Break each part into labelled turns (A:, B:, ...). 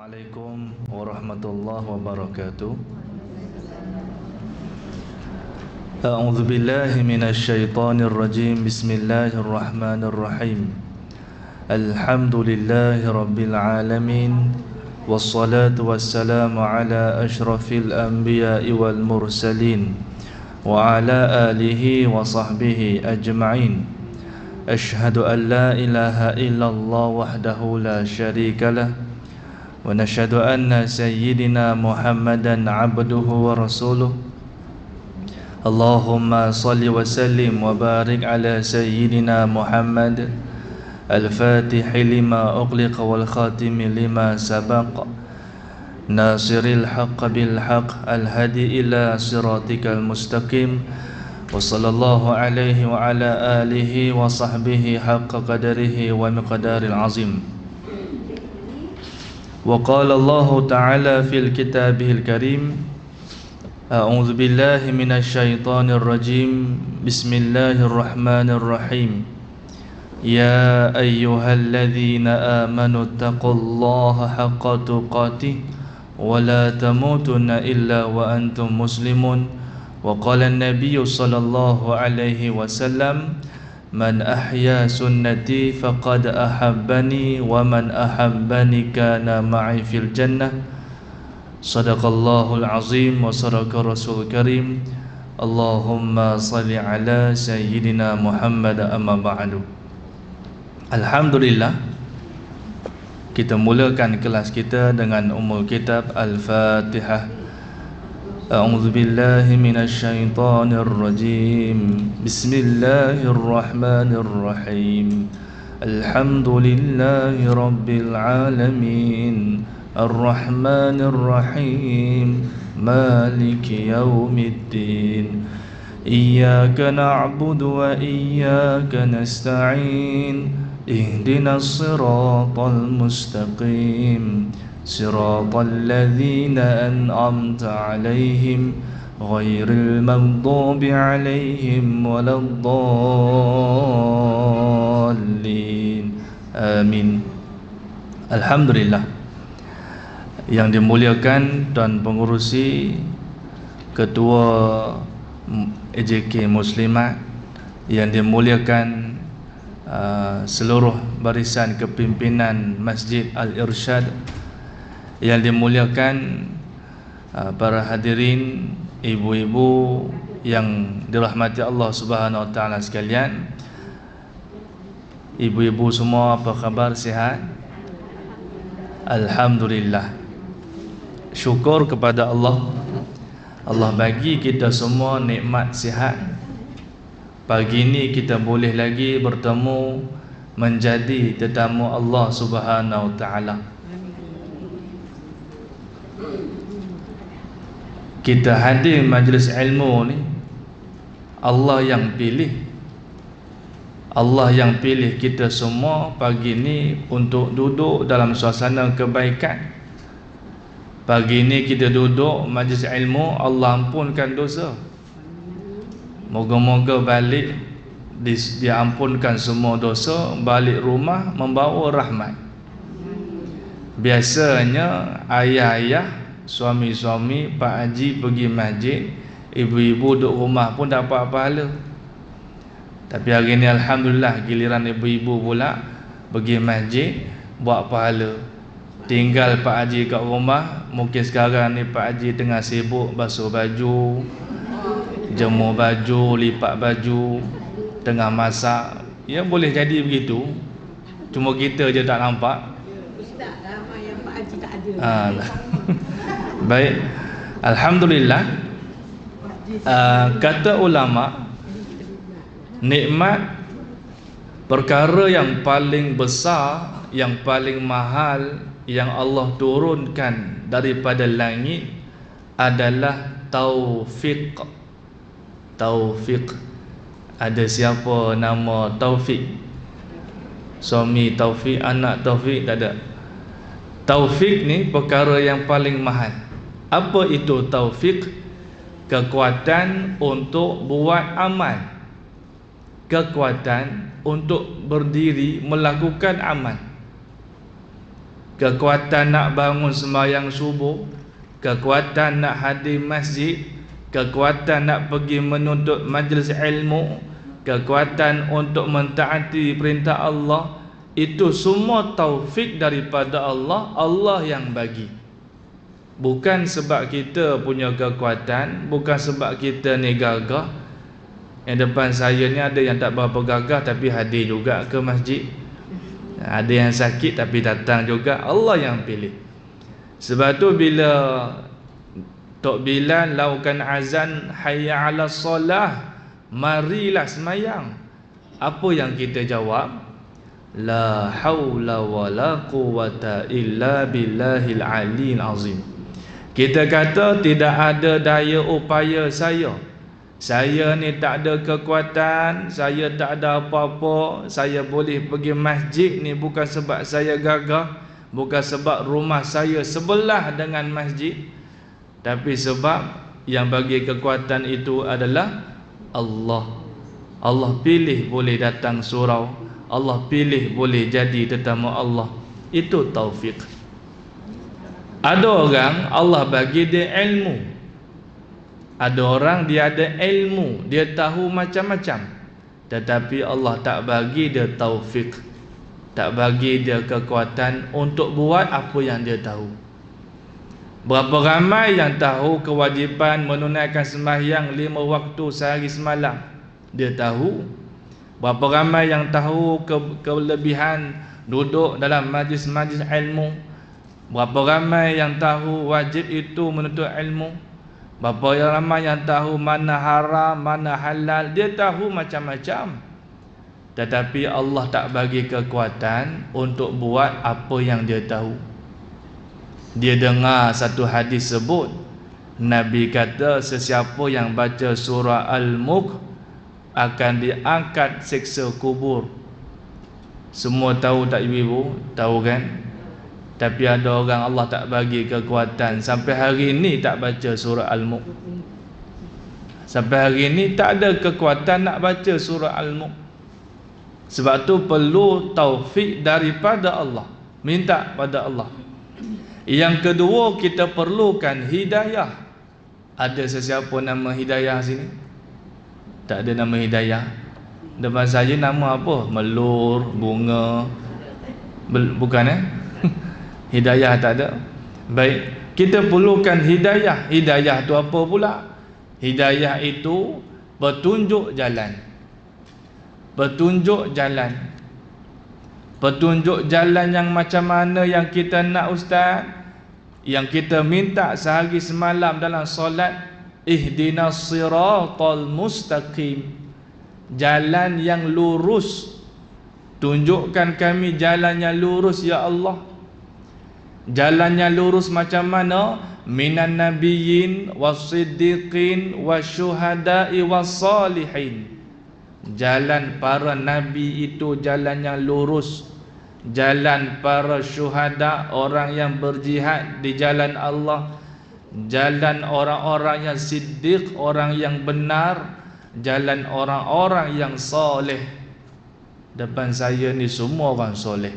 A: Assalamualaikum warahmatullahi wabarakatuh. A'udzu billahi minasy syaithanir rajim. Bismillahirrahmanirrahim. Alhamdulillahi rabbil alamin. Wassalatu wassalamu ala asyrafil anbiya'i wal mursalin wa ala alihi wa sahbihi ajma'in. Ashhadu an la ilaha illallah wahdahu la syarika lah wa nashhadu anna sayyidina Muhammadan abduhu wa rasuluh. Allahumma salli wa sallim wa barik ala sayyidina Muhammad al-fatihi lima ughliqa wal khatimi lima sabaq nasiril haqq bil haqq al-hadi ila siratikal mustaqim wa sallallahu alaihi wa ala alihi wa sahbihi haqqa qadarihi wa miqdaril azim. Wa qala Allah ta'ala fil kitabihil karim. A'udzu billahi minasy syaithanir rajim. Bismillahirrahmanirrahim. Ya ayyuhalladzina amanu taqullaha haqqa tuqatih wa la tamutunna illa wa antum muslimun. Wa qala an-nabiy sallallahu alaihi wasallam, man ahya sunnati faqad ahabbani wa man ahabbani kana ma'i fil jannah. Sadaqallahul azim wa sadaqa rasul karim. Allahumma salli ala sayyidina Muhammad amma ba'du. Alhamdulillah, kita mulakan kelas kita dengan ummul kitab Al-Fatihah. A'udzu billahi minasy syaithanir rajim. Bismillahirrahmanirrahim. Alhamdulillahi rabbil alamin. Ar-Rahmanir Rahim. Maliki yaumiddin. Iyyaka na'budu wa iyyaka nasta'in. Ihdinas siratal mustaqim. Siratal ladzina an'amta 'alaihim ghairil maghdubi 'alaihim waladdallin. Amin. Alhamdulillah. Yang dimuliakan Tuan Pengurusi, Ketua AJK Muslimat, yang dimuliakan seluruh barisan kepimpinan Masjid Al-Irsyad, yang dimuliakan para hadirin, ibu-ibu yang dirahmati Allah Subhanahu wa taala sekalian. Ibu-ibu semua, apa khabar? Sihat? Alhamdulillah. Syukur kepada Allah. Allah bagi kita semua nikmat sihat. Pagi ini kita boleh lagi bertemu menjadi tetamu Allah Subhanahu wa taala. Kita hadir majlis ilmu ni, Allah yang pilih. Allah yang pilih kita semua pagi ni untuk duduk dalam suasana kebaikan. Pagi ni kita duduk majlis ilmu, Allah ampunkan dosa. Moga-moga balik diampunkan semua dosa, balik rumah membawa rahmat. Biasanya ayah-ayah, suami-suami, pak haji pergi masjid, ibu-ibu duduk rumah pun dapat pahala. Tapi hari ni alhamdulillah giliran ibu-ibu pula pergi masjid buat pahala. Tinggal pak haji kat rumah. Mungkin sekarang ni pak haji tengah sibuk basuh baju, jemur baju, lipat baju, tengah masak. Ya, boleh jadi begitu. Cuma kita je tak nampak.
B: Ustaz, ramai yang pak haji tak ada.
A: Baik, alhamdulillah. Kata ulama, nikmat, perkara yang paling besar, yang paling mahal yang Allah turunkan daripada langit adalah taufik. Taufik. Ada siapa nama Taufik? Suami Taufik, anak Taufik? Tak ada. Taufik ni perkara yang paling mahal. Apa itu taufik? Kekuatan untuk buat amal, kekuatan untuk berdiri melakukan amal. kekuatan nak bangun sembahyang subuh, kekuatan nak hadir masjid, kekuatan nak pergi menuntut majlis ilmu, kekuatan untuk mentaati perintah Allah, itu semua taufik daripada Allah. Allah yang bagi. Bukan sebab kita punya kekuatan, bukan sebab kita ni gagah. Yang depan saya ni ada yang tak berapa gagah tapi hadir juga ke masjid. Ada yang sakit tapi datang juga. Allah yang pilih. Sebab tu bila Tok Bilal laukan azan hayya 'ala solah, marilah semayang, apa yang kita jawab? La haula wala quwata illa billahil aliyil azim. Kita kata tidak ada daya upaya saya ni tak ada kekuatan, saya tak ada apa-apa, saya boleh pergi masjid ni bukan sebab saya gagah, bukan sebab rumah saya sebelah dengan masjid, tapi sebab yang bagi kekuatan itu adalah Allah. Allah pilih boleh datang surau, Allah pilih boleh jadi tetamu Allah. Itu taufik. Ada orang Allah bagi dia ilmu, ada orang dia ada ilmu, dia tahu macam-macam, tetapi Allah tak bagi dia taufik, tak bagi dia kekuatan untuk buat apa yang dia tahu. Berapa ramai yang tahu kewajipan menunaikan sembahyang 5 waktu sehari semalam, dia tahu. Berapa ramai yang tahu kelebihan duduk dalam majlis-majlis ilmu. Berapa ramai yang tahu wajib itu menuntut ilmu. Berapa ramai yang tahu mana haram, mana halal. Dia tahu macam-macam, tetapi Allah tak bagi kekuatan untuk buat apa yang dia tahu. Dia dengar satu hadis sebut, Nabi kata sesiapa yang baca surah Al-Mulk akan diangkat siksa kubur. Semua tahu tak ibu-ibu? Tahu kan? Tapi ada orang Allah tak bagi kekuatan, sampai hari ini tak baca surah Al-Mulk. Sampai hari ini tak ada kekuatan nak baca surah Al-Mulk. Sebab tu perlu taufik daripada Allah, minta pada Allah. Yang kedua, kita perlukan hidayah. Ada sesiapa nama hidayah sini? Tak ada nama hidayah. Depan saya nama apa? Melur, bunga. Bukan hidayah tak ada. Baik, kita perlukan hidayah. Hidayah tu apa pula? Hidayah itu petunjuk jalan. Petunjuk jalan. Petunjuk jalan yang macam mana yang kita nak, ustaz? Yang kita minta sehari semalam dalam solat, ihdinas siratal mustaqim, jalan yang lurus. Tunjukkan kami jalan yang lurus ya Allah. Jalannya lurus macam mana? Minan nabiyyin was-siddiqin wasyuhada'i was-salihin. Jalan para nabi itu jalan yang lurus. Jalan para syuhada, orang yang berjihad di jalan Allah. Jalan orang-orang yang siddiq, orang yang benar. Jalan orang-orang yang soleh. Depan saya ni semua orang soleh.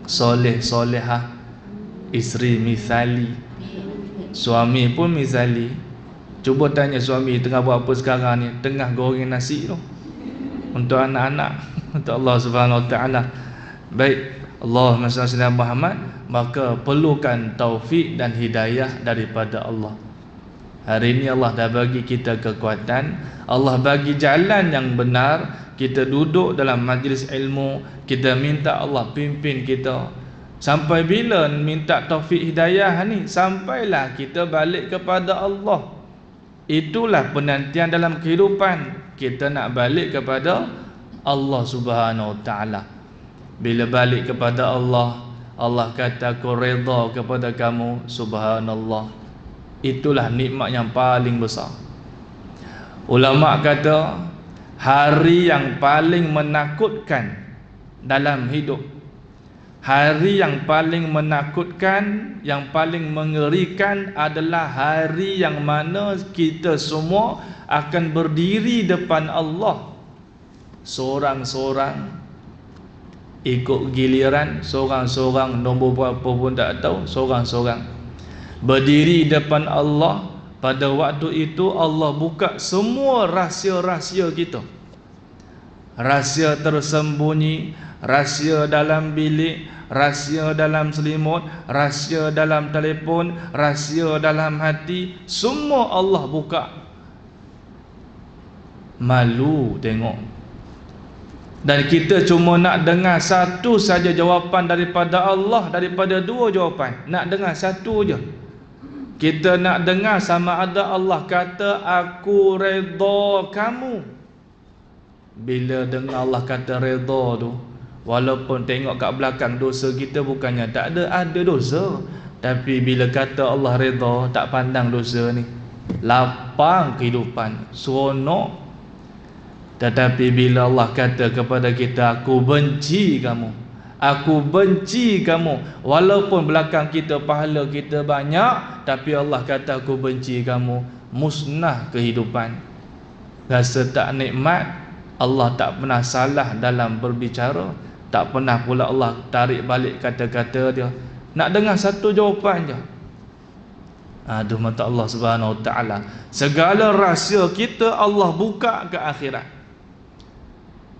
A: Soleh, solehah. Isteri misali, suami pun misali. Cuba tanya suami tengah buat apa sekarang ni? Tengah goreng nasi tu untuk anak-anak, untuk Allah Subhanahu Wa Taala. Baik, Allahumma shalli ala Muhammad. Maka perlukan taufik dan hidayah daripada Allah. Hari ini Allah dah bagi kita kekuatan, Allah bagi jalan yang benar. Kita duduk dalam majlis ilmu, kita minta Allah pimpin kita. Sampai bila minta taufik hidayah ni? Sampailah kita balik kepada Allah. Itulah penantian dalam kehidupan. Kita nak balik kepada Allah Subhanahu Wa Taala. Bila balik kepada Allah, Allah kata aku redha kepada kamu. Subhanallah. Itulah nikmat yang paling besar. Ulama kata hari yang paling menakutkan dalam hidup, hari yang paling menakutkan, yang paling mengerikan adalah hari yang mana kita semua akan berdiri depan Allah seorang-seorang. ikut giliran, seorang-seorang, nombor berapa pun tak tahu, seorang-seorang berdiri depan Allah. Pada waktu itu Allah buka semua rahsia-rahsia kita, rahsia tersembunyi, rahsia dalam bilik, rahsia dalam selimut, rahsia dalam telefon, rahsia dalam hati, semua Allah buka. Malu tengok. Dan kita cuma nak dengar satu saja jawapan daripada Allah, daripada dua jawapan. Nak dengar satu je. Kita nak dengar sama ada Allah kata aku redha kamu. Bila dengar Allah kata redha tu, walaupun tengok kat belakang dosa kita bukannya tak ada dosa, tapi bila kata Allah redha, tak pandang dosa ni, lapang kehidupan, seronok. Tetapi bila Allah kata kepada kita aku benci kamu, aku benci kamu, walaupun belakang kita pahala kita banyak, tapi Allah kata aku benci kamu, musnah kehidupan. Rasa tak nikmat. Allah tak pernah salah dalam berbicara, tak pernah pula Allah tarik balik kata-kata dia. Nak dengar satu jawapan je. Aduh, mata Allah Subhanahu Wa Taala. Segala rahsia kita Allah buka ke akhirat.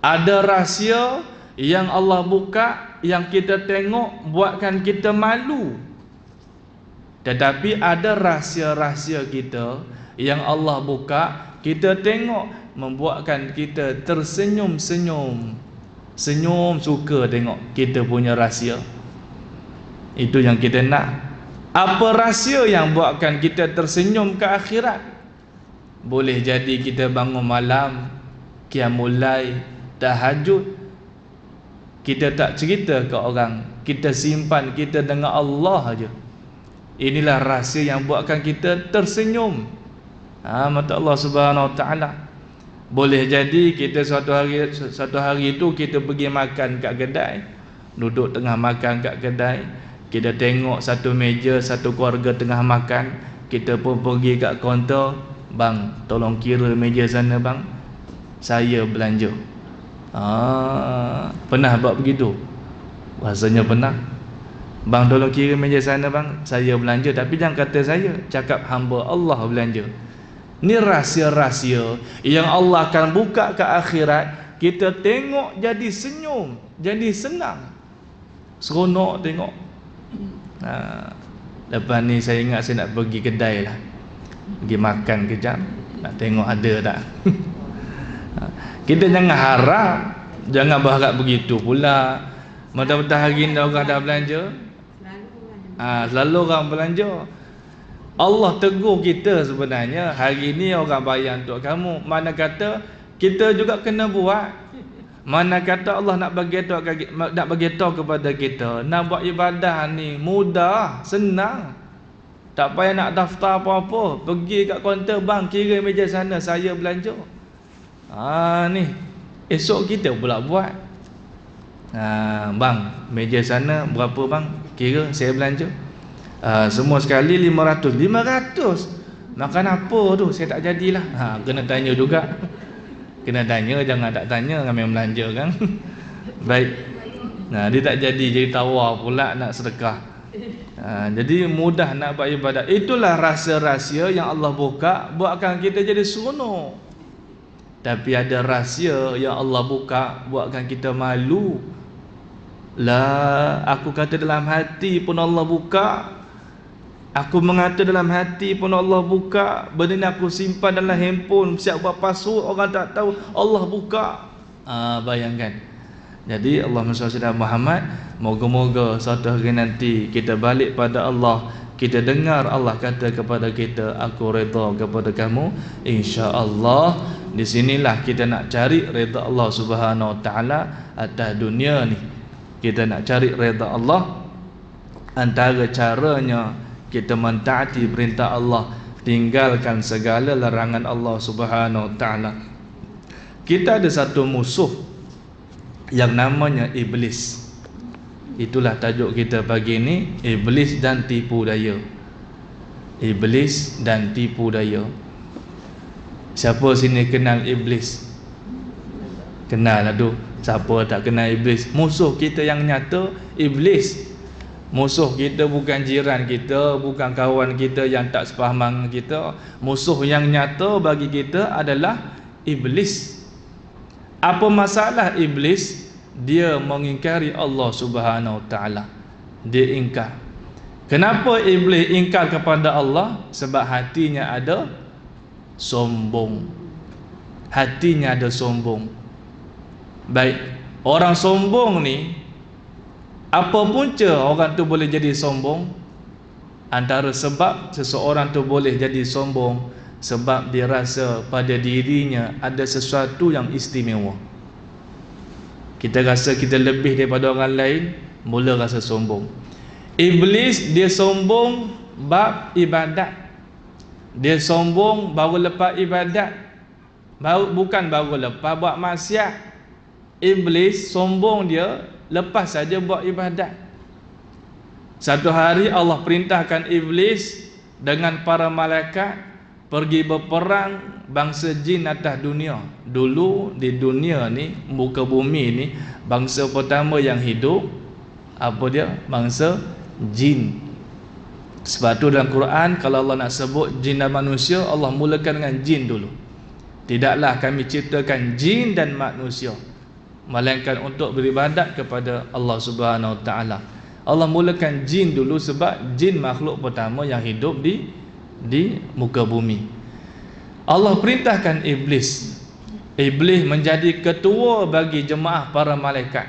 A: Ada rahsia yang Allah buka, yang kita tengok buatkan kita malu. Tetapi ada rahsia-rahsia kita yang Allah buka, kita tengok membuatkan kita tersenyum-senyum. Senyum, suka tengok kita punya rahsia. Itu yang kita nak. Apa rahsia yang buatkan kita tersenyum ke akhirat? Boleh jadi kita bangun malam, qiyamul lail, tahajud, kita tak cerita ke orang, kita simpan, kita dengar Allah aja. Inilah rahsia yang buatkan kita tersenyum. Mata Allah Subhanahu Wa Taala. Boleh jadi kita satu hari itu kita pergi makan kat kedai, duduk tengah makan kat kedai, kita tengok satu meja, satu keluarga tengah makan, kita pun pergi kat kaunter, bang, tolong kira meja sana bang, saya belanja. Pernah buat begitu? Rasanya pernah. Bang, tolong kira meja sana bang, saya belanja. Tapi jangan kata saya, cakap hamba Allah belanja. Ni rahsia-rahsia yang Allah akan buka ke akhirat. Kita tengok jadi senyum, jadi senang, seronok tengok. Lepas ni saya ingat saya nak pergi kedai lah, pergi makan kejap, nak tengok ada tak. Kita jangan harap, jangan berharap begitu pula. Mentah-mentah hari ni orang dah belanja, selalu orang belanja. Allah tegur kita sebenarnya, hari ni orang bayar untuk kamu. Mana kata kita juga kena buat. Mana kata Allah nak bagi tahu kepada kita, nak buat ibadah ni mudah, senang. Tak payah nak daftar apa-apa, pergi kat kaunter, bang kira meja sana saya belanja. Ni esok kita pula buat. Bang, meja sana berapa bang? Kira saya belanja. Semua sekali 500. Makan apa tu? Saya tak jadilah. Kena tanya juga. Kena tanya, jangan tak tanya, ramai belanja kan. Baik. Dia tak jadi tawar pula nak sedekah. Jadi mudah nak buat ibadat. Itulah rahsia-rahsia yang Allah buka, buatkan kita jadi seronok. Tapi ada rahsia yang Allah buka, buatkan kita malu. Aku kata dalam hati pun Allah buka. Aku mengata dalam hati pun Allah buka. Benda ni aku simpan dalam handphone, siap buat password, orang tak tahu, Allah buka. Bayangkan. Jadi Allahumma salli ala Muhammad. Moga-moga suatu hari nanti kita balik pada Allah, kita dengar Allah kata kepada kita, aku redha kepada kamu. InsyaAllah di sinilah kita nak cari redha Allah Subhanahu Wa Taala atas dunia ni. Kita nak cari redha Allah. Antara caranya kita mentaati perintah Allah, tinggalkan segala larangan Allah Subhanahu Wa Taala. Kita ada satu musuh yang namanya iblis. Itulah tajuk kita pagi ni, iblis dan tipu daya. Iblis dan tipu daya. Siapa sini kenal iblis? Kenal lah tu. Siapa tak kenal iblis? Musuh kita yang nyata iblis. Musuh kita bukan jiran kita, bukan kawan kita yang tak sepahaman kita. Musuh yang nyata bagi kita adalah iblis. Apa masalah iblis? Dia mengingkari Allah Subhanahu Wa Taala. Dia ingkar. Kenapa iblis ingkar kepada Allah? Sebab hatinya ada sombong. Hatinya ada sombong. Baik, orang sombong ni, apa punca orang tu boleh jadi sombong? Antara sebab seseorang tu boleh jadi sombong, sebab dia rasa pada dirinya ada sesuatu yang istimewa. Kita rasa kita lebih daripada orang lain, mula rasa sombong. Iblis dia sombong bab ibadat. Dia sombong baru lepas ibadat. Bukan baru lepas buat maksiat. Iblis sombong dia lepas saja buat ibadat. Satu hari Allah perintahkan iblis dengan para malaikat pergi berperang bangsa jin atas dunia. Dulu di dunia ni, muka bumi ni, bangsa pertama yang hidup apa dia? Bangsa jin. Sebab tu dalam Quran kalau Allah nak sebut jin dan manusia, Allah mulakan dengan jin dulu. Tidaklah kami ciptakan jin dan manusia melainkan untuk beribadat kepada Allah Subhanahu Wa Taala. Allah mulakan jin dulu sebab jin makhluk pertama yang hidup di muka bumi. Allah perintahkan iblis. Iblis menjadi ketua bagi jemaah para malaikat.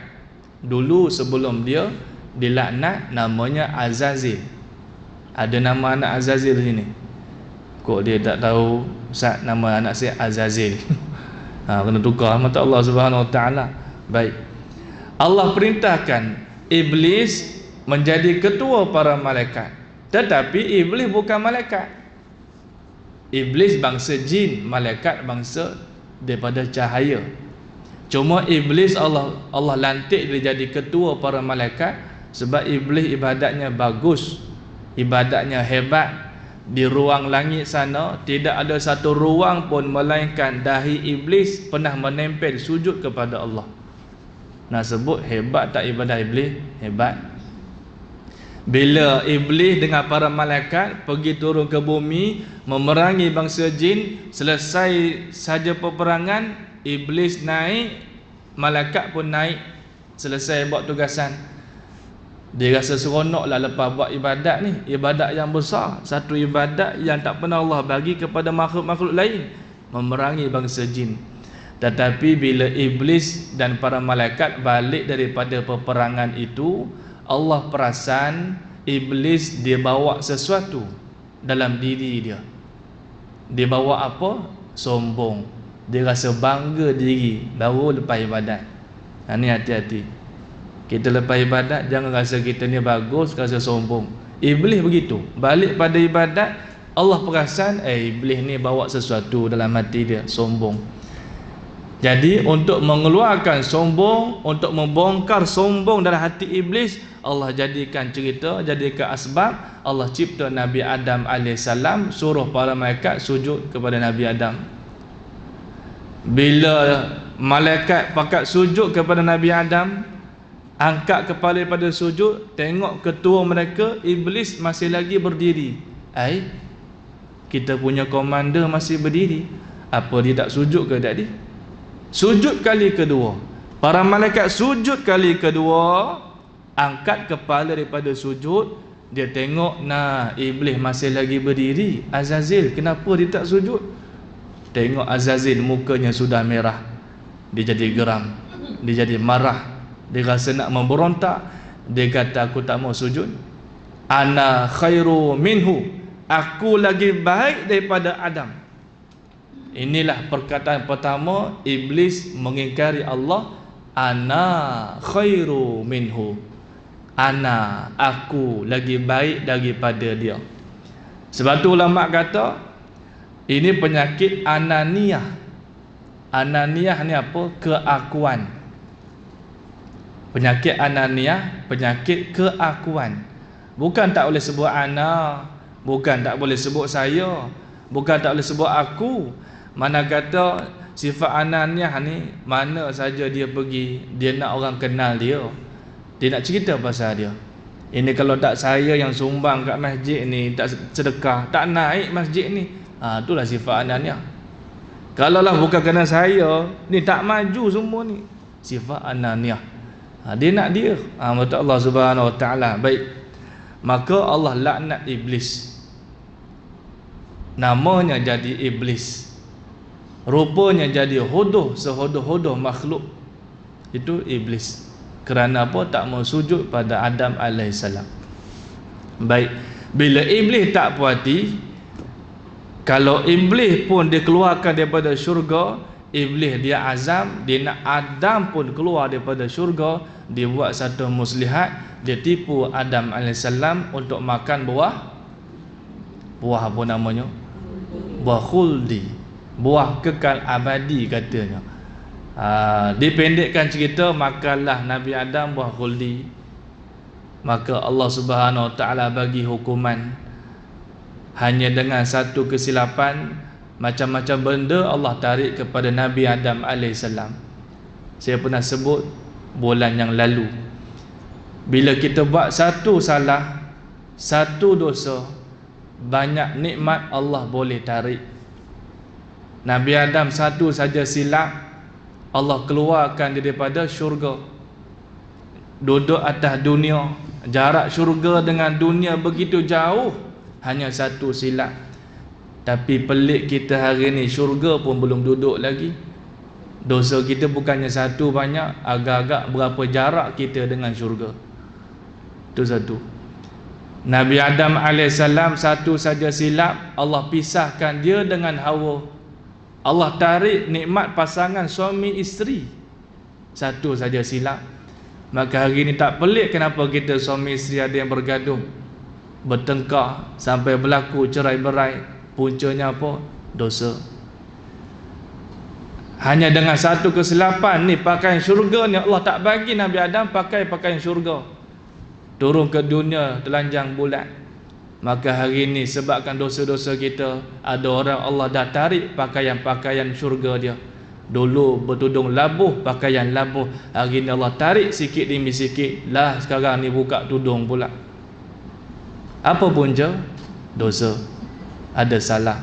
A: Dulu sebelum dia dilaknat, namanya Azazil. Ada nama anak Azazil di sini? Kok dia tak tahu Ustaz, nama anak saya Azazil? Kena tukar mata Allah Subhanahu Wa Taala. Baik. Allah perintahkan iblis menjadi ketua para malaikat. Tetapi iblis bukan malaikat. Iblis bangsa jin, malaikat bangsa daripada cahaya. Cuma iblis Allah lantik dia jadi ketua para malaikat sebab iblis ibadatnya bagus, ibadatnya hebat. Di ruang langit sana tidak ada satu ruang pun melainkan dahi iblis pernah menempel sujud kepada Allah. Nak sebut hebat tak ibadah iblis? Hebat. Bila iblis dengan para malaikat pergi turun ke bumi memerangi bangsa jin, selesai saja peperangan, iblis naik, malaikat pun naik, selesai buat tugasan. Dia rasa seronoklah lepas buat ibadat ni, ibadat yang besar, satu ibadat yang tak pernah Allah bagi kepada makhluk-makhluk lain, memerangi bangsa jin. Tetapi bila iblis dan para malaikat balik daripada peperangan itu, Allah perasan iblis dia bawa sesuatu dalam diri dia. Dia bawa apa? Sombong. Dia rasa bangga diri baru lepas ibadat. Ni hati-hati. Kita lepas ibadat jangan rasa kita ni bagus, rasa sombong. Iblis begitu. Balik pada ibadat, Allah perasan iblis ni bawa sesuatu dalam hati dia, sombong. Jadi untuk mengeluarkan sombong, untuk membongkar sombong dalam hati iblis, Allah jadikan cerita, jadikan asbab. Allah cipta Nabi Adam AS, suruh para malaikat sujud kepada Nabi Adam. Bila malaikat pakat sujud kepada Nabi Adam, angkat kepala daripada sujud, tengok ketua mereka iblis masih lagi berdiri. Kita punya komander masih berdiri, apa dia tak sujud ke tadi? Sujud kali kedua. Para malaikat sujud kali kedua, angkat kepala daripada sujud, dia tengok, nah, iblis masih lagi berdiri. Azazil, kenapa dia tak sujud? Tengok Azazil mukanya sudah merah. Dia jadi geram, dia jadi marah, dia rasa nak memberontak. Dia kata, aku tak mau sujud. Ana khairu minhu, aku lagi baik daripada Adam. Inilah perkataan pertama iblis mengingkari Allah. Ana khairu minhu, ana, aku lagi baik daripada dia. Sebab tu ulama kata ini penyakit ananiah. Ananiah ni apa? Keakuan. Penyakit ananiah, penyakit keakuan. Bukan tak boleh sebut ana, bukan tak boleh sebut saya, bukan tak boleh sebut aku. Mana kata Sifat ananiah ni mana saja dia pergi, dia nak orang kenal dia. Dia nak cerita pasal dia. Ini kalau tak saya yang sumbang kat masjid ni, tak sedekah, tak naik masjid ni. Itulah sifat ananiah. Kalau lah bukan kerana saya, ni tak maju semua ni. Sifat ananiah. Dia nak dia. Betul Allah Subhanahu Wa Taala. Baik. Maka Allah laknat iblis. Namanya jadi iblis. Rupanya jadi hodoh, sehodoh-hodoh makhluk. Itu iblis. Kerana apa? Tak mau sujud pada Adam alaihissalam. Baik. Bila iblis tak puas hati, kalau iblis pun dikeluarkan daripada syurga, iblis dia azam, dia nak Adam pun keluar daripada syurga, dia buat satu muslihat, dia tipu Adam alaihissalam untuk makan buah apa namanya? Buah khuldi, buah kekal abadi katanya. Dipendekkan cerita, makanlah Nabi Adam buah khuldi. Maka Allah Subhanahu Wa Taala bagi hukuman. Hanya dengan satu kesilapan, macam-macam benda Allah tarik kepada Nabi Adam alaihissalam. Saya pernah sebut bulan yang lalu, bila kita buat satu salah, satu dosa, banyak nikmat Allah boleh tarik. Nabi Adam satu saja silap, Allah keluarkan dia daripada syurga. Duduk atas dunia, jarak syurga dengan dunia begitu jauh, hanya satu silap. Tapi pelik kita hari ni, syurga pun belum duduk lagi. Dosa kita bukannya satu banyak, agak-agak berapa jarak kita dengan syurga. Itu satu. Nabi Adam alaihissalam satu saja silap, Allah pisahkan dia dengan Hawa. Allah tarik nikmat pasangan suami isteri. Satu saja silap. Maka hari ni tak pelik kenapa kita suami isteri ada yang bergaduh, bertengkar, sampai berlaku cerai-berai. Puncanya apa? Dosa. Hanya dengan satu kesilapan ni, pakaian syurga ni Allah tak bagi Nabi Adam pakai pakaian syurga, turun ke dunia telanjang bulat. Maka hari ni sebabkan dosa-dosa kita, ada orang Allah dah tarik pakaian-pakaian syurga dia. Dulu bertudung labuh, pakaian labuh, hari ni Allah tarik sikit demi sikit, lah sekarang ni buka tudung pula. Apa punca? Dosa. Ada salah.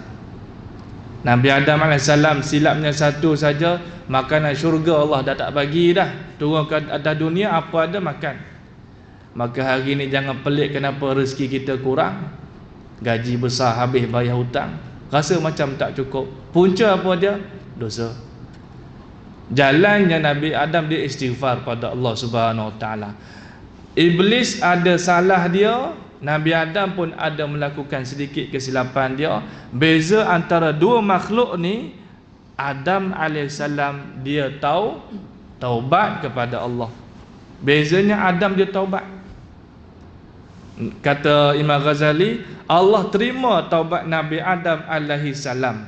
A: Nabi Adam AS silapnya satu saja, makanan syurga Allah dah tak bagi dah, turun ke atas dunia apa ada makan. Maka hari ni jangan pelik kenapa rezeki kita kurang, gaji besar habis bayar hutang, rasa macam tak cukup. Punca apa dia? Dosa. Jalannya Nabi Adam dia istighfar pada Allah Subhanahu Wa Taala. Iblis ada salah dia, Nabi Adam pun ada melakukan sedikit kesilapan dia. Beza antara dua makhluk ni, Adam alaihissalam dia taubat kepada Allah. Bezanya Adam dia taubat. Kata Imam Ghazali, Allah terima taubat Nabi Adam alaihissalam.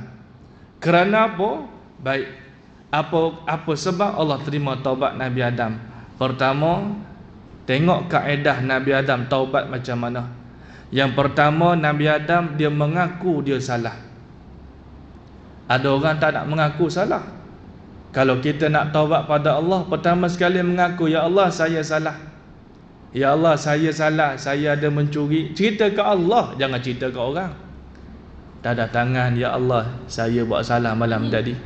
A: Kerana apa? Baik. Apa sebab Allah terima taubat Nabi Adam? Pertama, tengok kaedah Nabi Adam taubat macam mana. Yang pertama, Nabi Adam dia mengaku dia salah. Ada orang tak nak mengaku salah. Kalau kita nak taubat pada Allah, pertama sekali mengaku, ya Allah saya salah. Ya Allah saya salah, saya ada mencuri. Cerita ke Allah, jangan cerita ke orang. Dadah tangan, ya Allah saya buat salah malam tadi,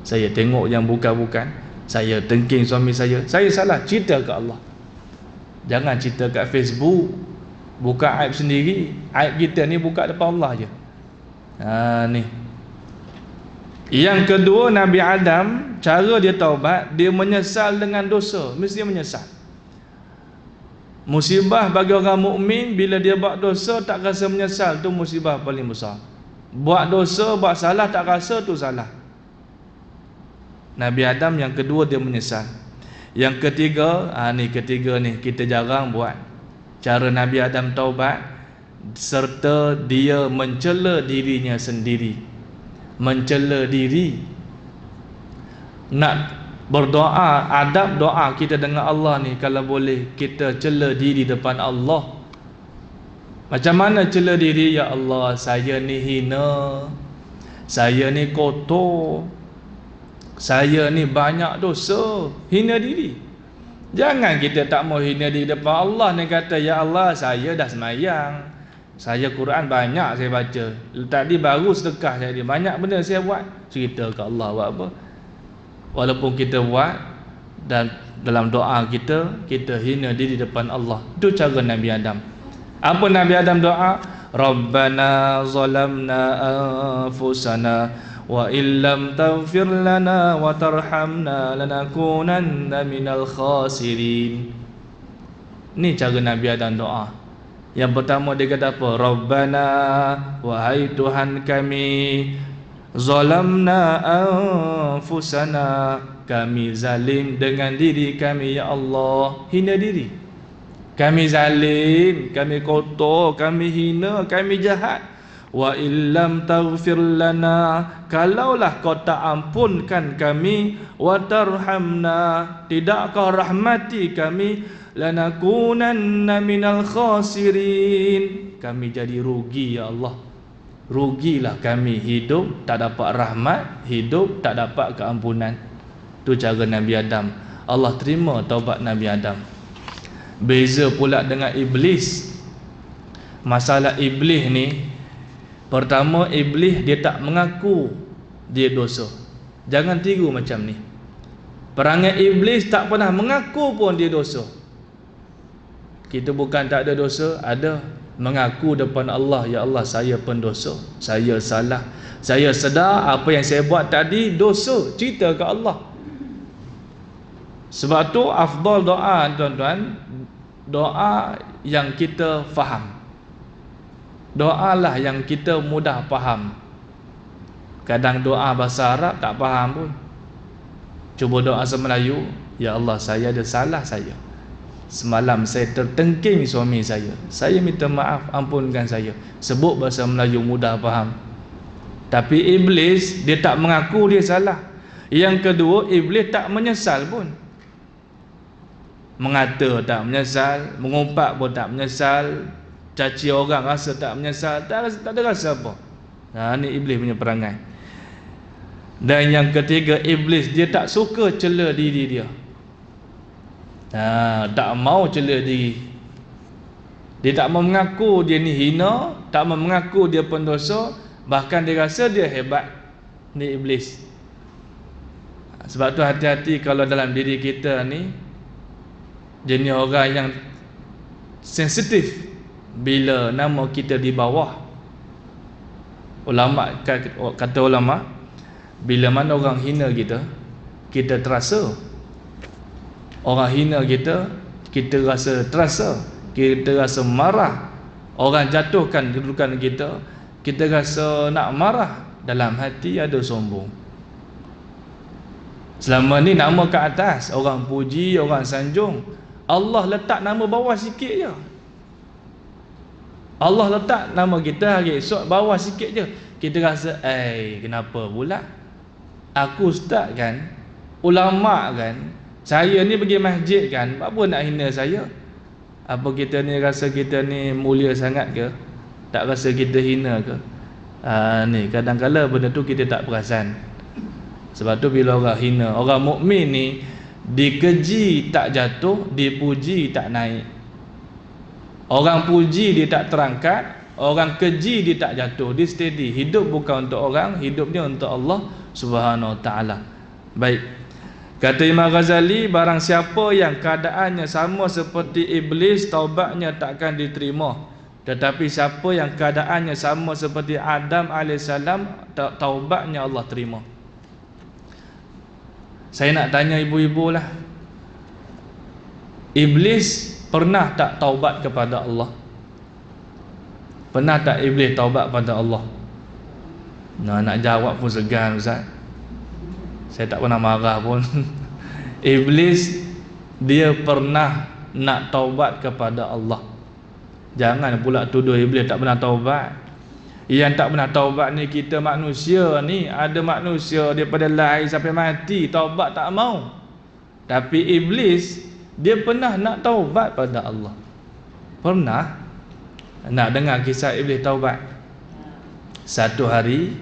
A: saya tengok yang bukan-bukan, saya tengking suami saya salah. Cerita ke Allah. Jangan cerita kat Facebook, buka aib sendiri. Aib kita ni buka depan Allah je. Ni. Yang kedua, Nabi Adam, cara dia taubat, dia menyesal dengan dosa. Mesti menyesal. Musibah bagi orang mukmin, bila dia buat dosa tak rasa menyesal, tu musibah paling besar. Buat dosa, buat salah tak rasa, tu salah. Nabi Adam yang kedua dia menyesal. Yang ketiga, ketiga ni kita jarang buat. Cara Nabi Adam taubat, serta dia mencela dirinya sendiri. Mencela diri. Nak berdoa, adab doa kita dengan Allah ni, kalau boleh kita cela diri depan Allah. Macam mana cela diri? Ya Allah, saya ni hina, saya ni kotor, Saya ni banyak dosa, hina diri. Jangan kita tak mau hina diri depan Allah ni, kata ya Allah saya dah semayang, saya Quran banyak saya baca, tadi baru sedekah saya, banyak benda saya buat. Cerita ke Allah buat apa? Walaupun kita buat dan dalam doa kita hina diri depan Allah. Itu cara Nabi Adam. Apa Nabi Adam doa? Rabbana zalamna anfusana wa illam taghfir lana wa tarhamna lanakunanna minal khasirin. Ni cara Nabi Adam doa. Yang pertama dia kata apa? Rabbana, wahai Tuhan kami, zalamna anfusana, kami zalim dengan diri kami ya Allah. Hina diri. Kami zalim, kami kotor, kami hina, kami jahat. Wa illam taghfir lana, kalaulah kau tak ampunkan kami, wa tarhamna, tidak kau rahmati kami, lanakunanna minal khasirin, kami jadi rugi ya Allah. Rugilah kami, hidup tak dapat rahmat, hidup tak dapat keampunan. Itu cara Nabi Adam. Allah terima taubat Nabi Adam. Beza pula dengan iblis. Masalah iblis ni, pertama iblis dia tak mengaku dia dosa. Jangan tiru macam ni. Perangai iblis tak pernah mengaku pun dia dosa. Kita bukan tak ada dosa, ada. Mengaku depan Allah, ya Allah saya pendosa, saya salah, saya sedar apa yang saya buat tadi dosa, cerita ke Allah. Sebab tu afdal doa tuan-tuan, doa yang kita faham. Doalah yang kita mudah faham. Kadang doa bahasa Arab tak faham pun, cuba doa bahasa Melayu, ya Allah saya ada salah, saya semalam saya tertengking suami saya minta maaf, ampunkan saya. Sebut bahasa Melayu mudah faham. Tapi iblis dia tak mengaku dia salah. Yang kedua, iblis tak menyesal pun. Mengata tak menyesal, mengumpat pun tak menyesal, caci orang rasa tak menyesal, tak ada rasa apa. Ni iblis punya perangai. Dan yang ketiga, iblis dia tak suka cela diri dia. Tak mau cela diri. Dia tak mau mengaku dia ni hina, tak mau mengaku dia pendosa, bahkan dia rasa dia hebat. Ni iblis. Sebab tu hati-hati kalau dalam diri kita ni jenis orang yang sensitif bila nama kita di bawah. Ulama kata ulama, bila mana orang hina kita, kita terasa. Orang hina kita, kita rasa terasa, kita rasa marah. Orang jatuhkan kedudukan kita, kita rasa nak marah. Dalam hati ada sombong. Selama ni nama ke atas, orang puji, orang sanjung. Allah letak nama bawah sikit je. Allah letak nama kita hari esok bawah sikit je. Kita rasa, kenapa pula? Aku ustaz kan, ulama kan, saya ni pergi masjid kan, apa nak hina saya? Apa kita ni rasa kita ni mulia sangat ke? Tak rasa kita hina ke? Ni kadang-kadang benda tu kita tak perasan. Sebab tu bila orang hina, orang mukmin ni dikeji tak jatuh, dipuji tak naik. Orang puji dia tak terangkat, orang keji dia tak jatuh, dia steady. Hidup bukan untuk orang, hidup dia untuk Allah Subhanahu Wa Taala. Baik. Kata Imam Ghazali, barang siapa yang keadaannya sama seperti iblis, taubatnya takkan diterima. Tetapi siapa yang keadaannya sama seperti Adam AS, taubatnya Allah terima. Saya nak tanya ibu-ibu lah, iblis pernah tak taubat kepada Allah? Pernah tak iblis taubat kepada Allah? Nak jawab pun segan Ustaz. Saya tak pernah marah pun. Iblis dia pernah nak taubat kepada Allah. Jangan pula tuduh iblis tak pernah taubat. Yang tak pernah taubat ni kita manusia ni. Ada manusia daripada lahir sampai mati taubat tak mau. Tapi iblis dia pernah nak taubat pada Allah. Pernah. Nak dengar kisah iblis taubat? Satu hari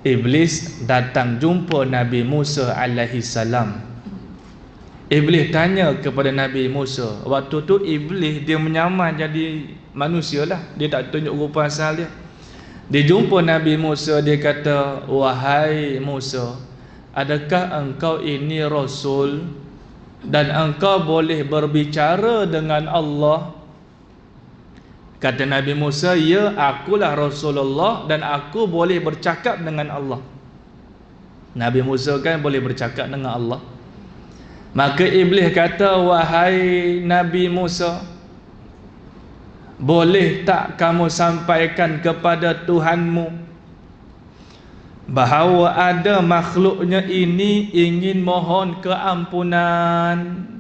A: Iblis datang jumpa Nabi Musa alaihi salam. Iblis tanya kepada Nabi Musa. Waktu tu Iblis dia menyamar jadi manusia lah, dia tak tunjuk rupa asal dia. Dia jumpa Nabi Musa, dia kata, wahai Musa, adakah engkau ini Rasul dan engkau boleh berbicara dengan Allah? Kata Nabi Musa, ya, akulah Rasulullah dan aku boleh bercakap dengan Allah. Nabi Musa kan boleh bercakap dengan Allah. Maka Iblis kata, wahai Nabi Musa, boleh tak kamu sampaikan kepada Tuhanmu bahawa ada makhluknya ini ingin mohon keampunan?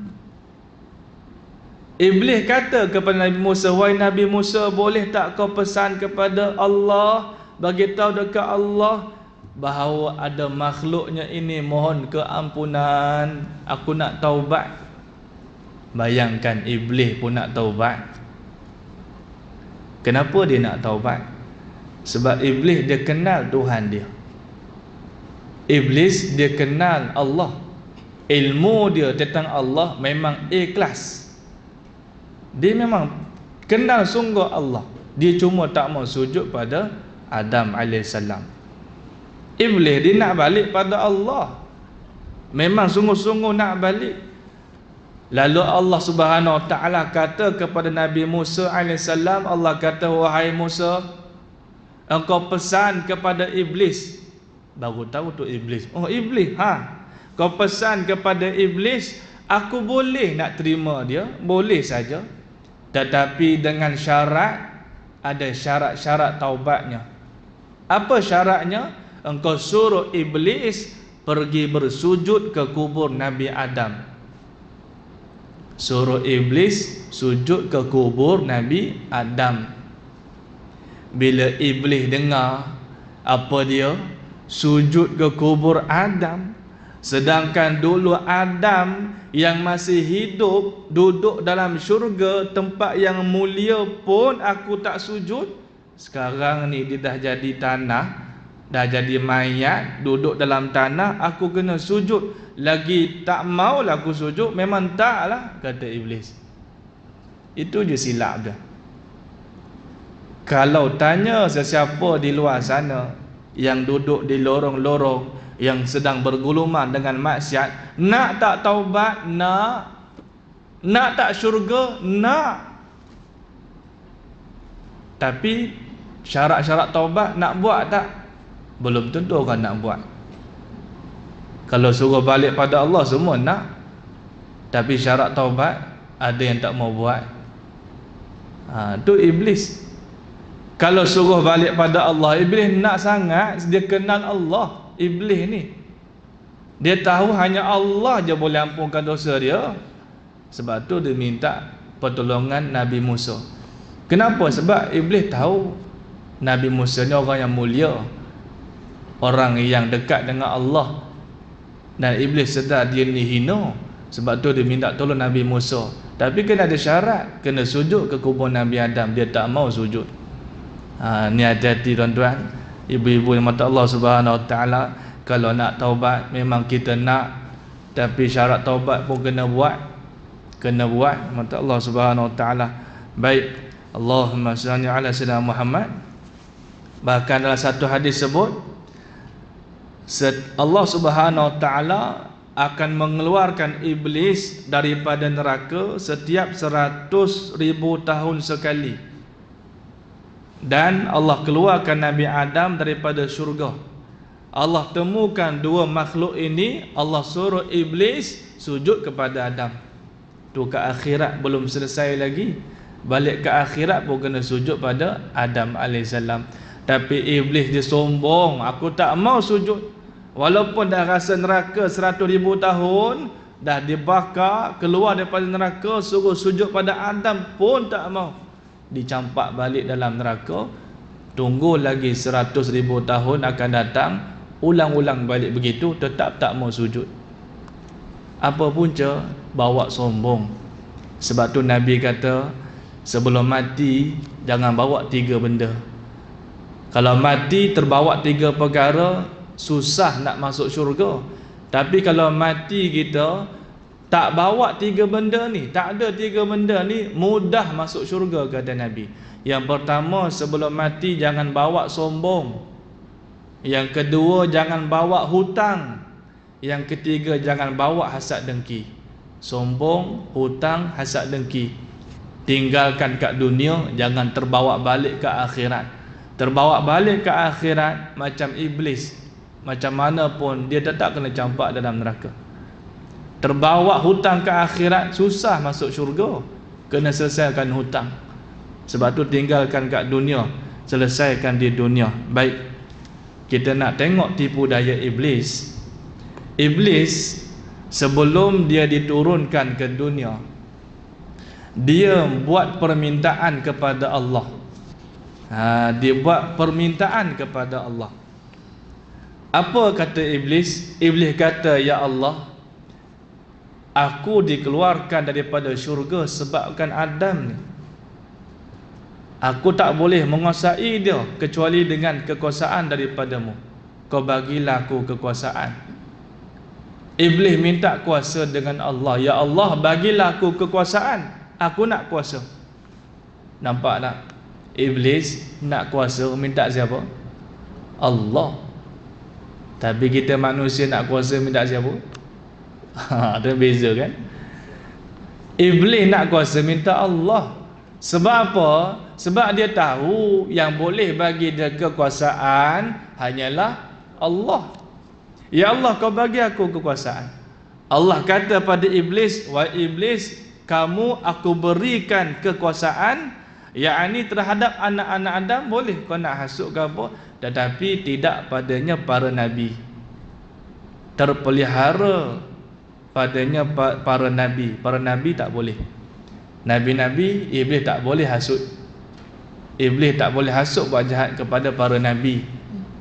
A: Iblis kata kepada Nabi Musa, wahai Nabi Musa, boleh tak kau pesan kepada Allah, bagi tahu dekat Allah bahawa ada makhluknya ini mohon keampunan, aku nak taubat. Bayangkan, Iblis pun nak taubat. Kenapa dia nak taubat? Sebab Iblis dia kenal Tuhan dia. Iblis dia kenal Allah. Ilmu dia tentang Allah memang ikhlas. Dia memang kenal sungguh Allah. Dia cuma tak mau sujud pada Adam AS. Iblis dia nak balik pada Allah. Memang sungguh-sungguh nak balik. Lalu Allah Subhanahu Wa Taala kata kepada Nabi Musa AS, Allah kata, wahai Musa, engkau pesan kepada Iblis. Baru tahu tu Iblis. Oh, Iblis, kau pesan kepada Iblis, aku boleh nak terima dia, boleh saja, tetapi dengan syarat, ada syarat-syarat taubatnya. Apa syaratnya? Engkau suruh Iblis pergi bersujud ke kubur Nabi Adam. Suruh Iblis sujud ke kubur Nabi Adam. Bila Iblis dengar, apa dia? Sujud ke kubur Adam. Sedangkan dulu Adam yang masih hidup duduk dalam syurga, tempat yang mulia pun aku tak sujud. Sekarang ni dia dah jadi tanah, dah jadi mayat, duduk dalam tanah, aku kena sujud. Lagi tak maulah aku sujud, memang taklah, kata Iblis. Itu je silap dia. Kalau tanya sesiapa di luar sana yang duduk di lorong-lorong, yang sedang berguluman dengan maksiat, nak tak taubat? Nak tak syurga? Nak. Tapi syarat-syarat taubat nak buat tak? Belum tentu orang nak buat. Kalau suruh balik pada Allah semua nak, tapi syarat taubat ada yang tak mau buat. Tu Iblis. Kalau suruh balik pada Allah, Iblis nak sangat. Dia kenal Allah. Iblis ni, dia tahu hanya Allah je boleh ampunkan dosa dia. Sebab tu dia minta pertolongan Nabi Musa. Kenapa? Sebab Iblis tahu Nabi Musa ni orang yang mulia, orang yang dekat dengan Allah. Dan Iblis sedar dia ni hina. Sebab tu dia minta tolong Nabi Musa. Tapi kena ada syarat, kena sujud ke kubur Nabi Adam. Dia tak mau sujud. Ni hati-hati tuan-tuan, ibu-ibu yang mata Allah Subhanahu Wa Taala. Kalau nak taubat, memang kita nak, tapi syarat taubat pun kena buat. Kena buat mata Allah Subhanahu Wa Taala. Baik, Allahumma salli ala sayyidina Muhammad. Bahkan dalam satu hadis sebut, Allah Subhanahu Wa Taala akan mengeluarkan Iblis daripada neraka setiap 100,000 tahun sekali. Dan Allah keluarkan Nabi Adam daripada syurga. Allah temukan dua makhluk ini, Allah suruh Iblis sujud kepada Adam. Tu ke akhirat belum selesai lagi. Balik ke akhirat pun kena sujud pada Adam AS. Tapi Iblis dia sombong, aku tak mau sujud. Walaupun dah rasa neraka 100,000 tahun, dah dibakar, keluar daripada neraka, suruh sujud pada Adam pun tak mau. Dicampak balik dalam neraka. Tunggu lagi 100,000 tahun akan datang, ulang-ulang balik begitu, tetap tak mau sujud. Apa punca? Bawa sombong. Sebab tu Nabi kata, sebelum mati jangan bawa 3 benda. Kalau mati terbawa 3 perkara, susah nak masuk syurga. Tapi kalau mati kita tak bawa 3 benda ni, tak ada 3 benda ni, mudah masuk syurga, kata Nabi. Yang pertama, sebelum mati jangan bawa sombong. Yang kedua, jangan bawa hutang. Yang ketiga, jangan bawa hasad dengki. Sombong, hutang, hasad dengki tinggalkan kat dunia, jangan terbawa balik ke akhirat. Terbawa balik ke akhirat macam iblis, macam mana pun dia tetap kena campak dalam neraka. Terbawa hutang ke akhirat, susah masuk syurga. Kena selesaikan hutang. Sebab tu tinggalkan kat dunia, selesaikan di dunia. Baik, kita nak tengok tipu daya iblis. Iblis sebelum dia diturunkan ke dunia, dia buat permintaan kepada Allah. Dia buat permintaan kepada Allah. Apa kata iblis? Iblis kata, ya Allah, aku dikeluarkan daripada syurga sebabkan Adam ni. Aku tak boleh menguasai dia kecuali dengan kekuasaan daripadamu. Kau bagilah aku kekuasaan. Iblis minta kuasa dengan Allah. Ya Allah, bagilah aku kekuasaan, aku nak kuasa. Nampak tak? Iblis nak kuasa, minta siapa? Allah. Tapi kita manusia nak kuasa, minta siapa? Ada beza kan? Iblis nak kuasa, minta Allah. Sebab apa? Sebab dia tahu yang boleh bagi dia kekuasaan hanyalah Allah. Ya Allah, kau bagi aku kekuasaan. Allah kata pada iblis, wahai iblis, kamu aku berikan kekuasaan, yakni terhadap anak-anak Adam, boleh kau nak hasut ke apa, tetapi tidak padanya para nabi. Terpelihara padanya para nabi. Para nabi tak boleh. Nabi-nabi, iblis tak boleh hasut. Iblis tak boleh hasut buat jahat kepada para nabi.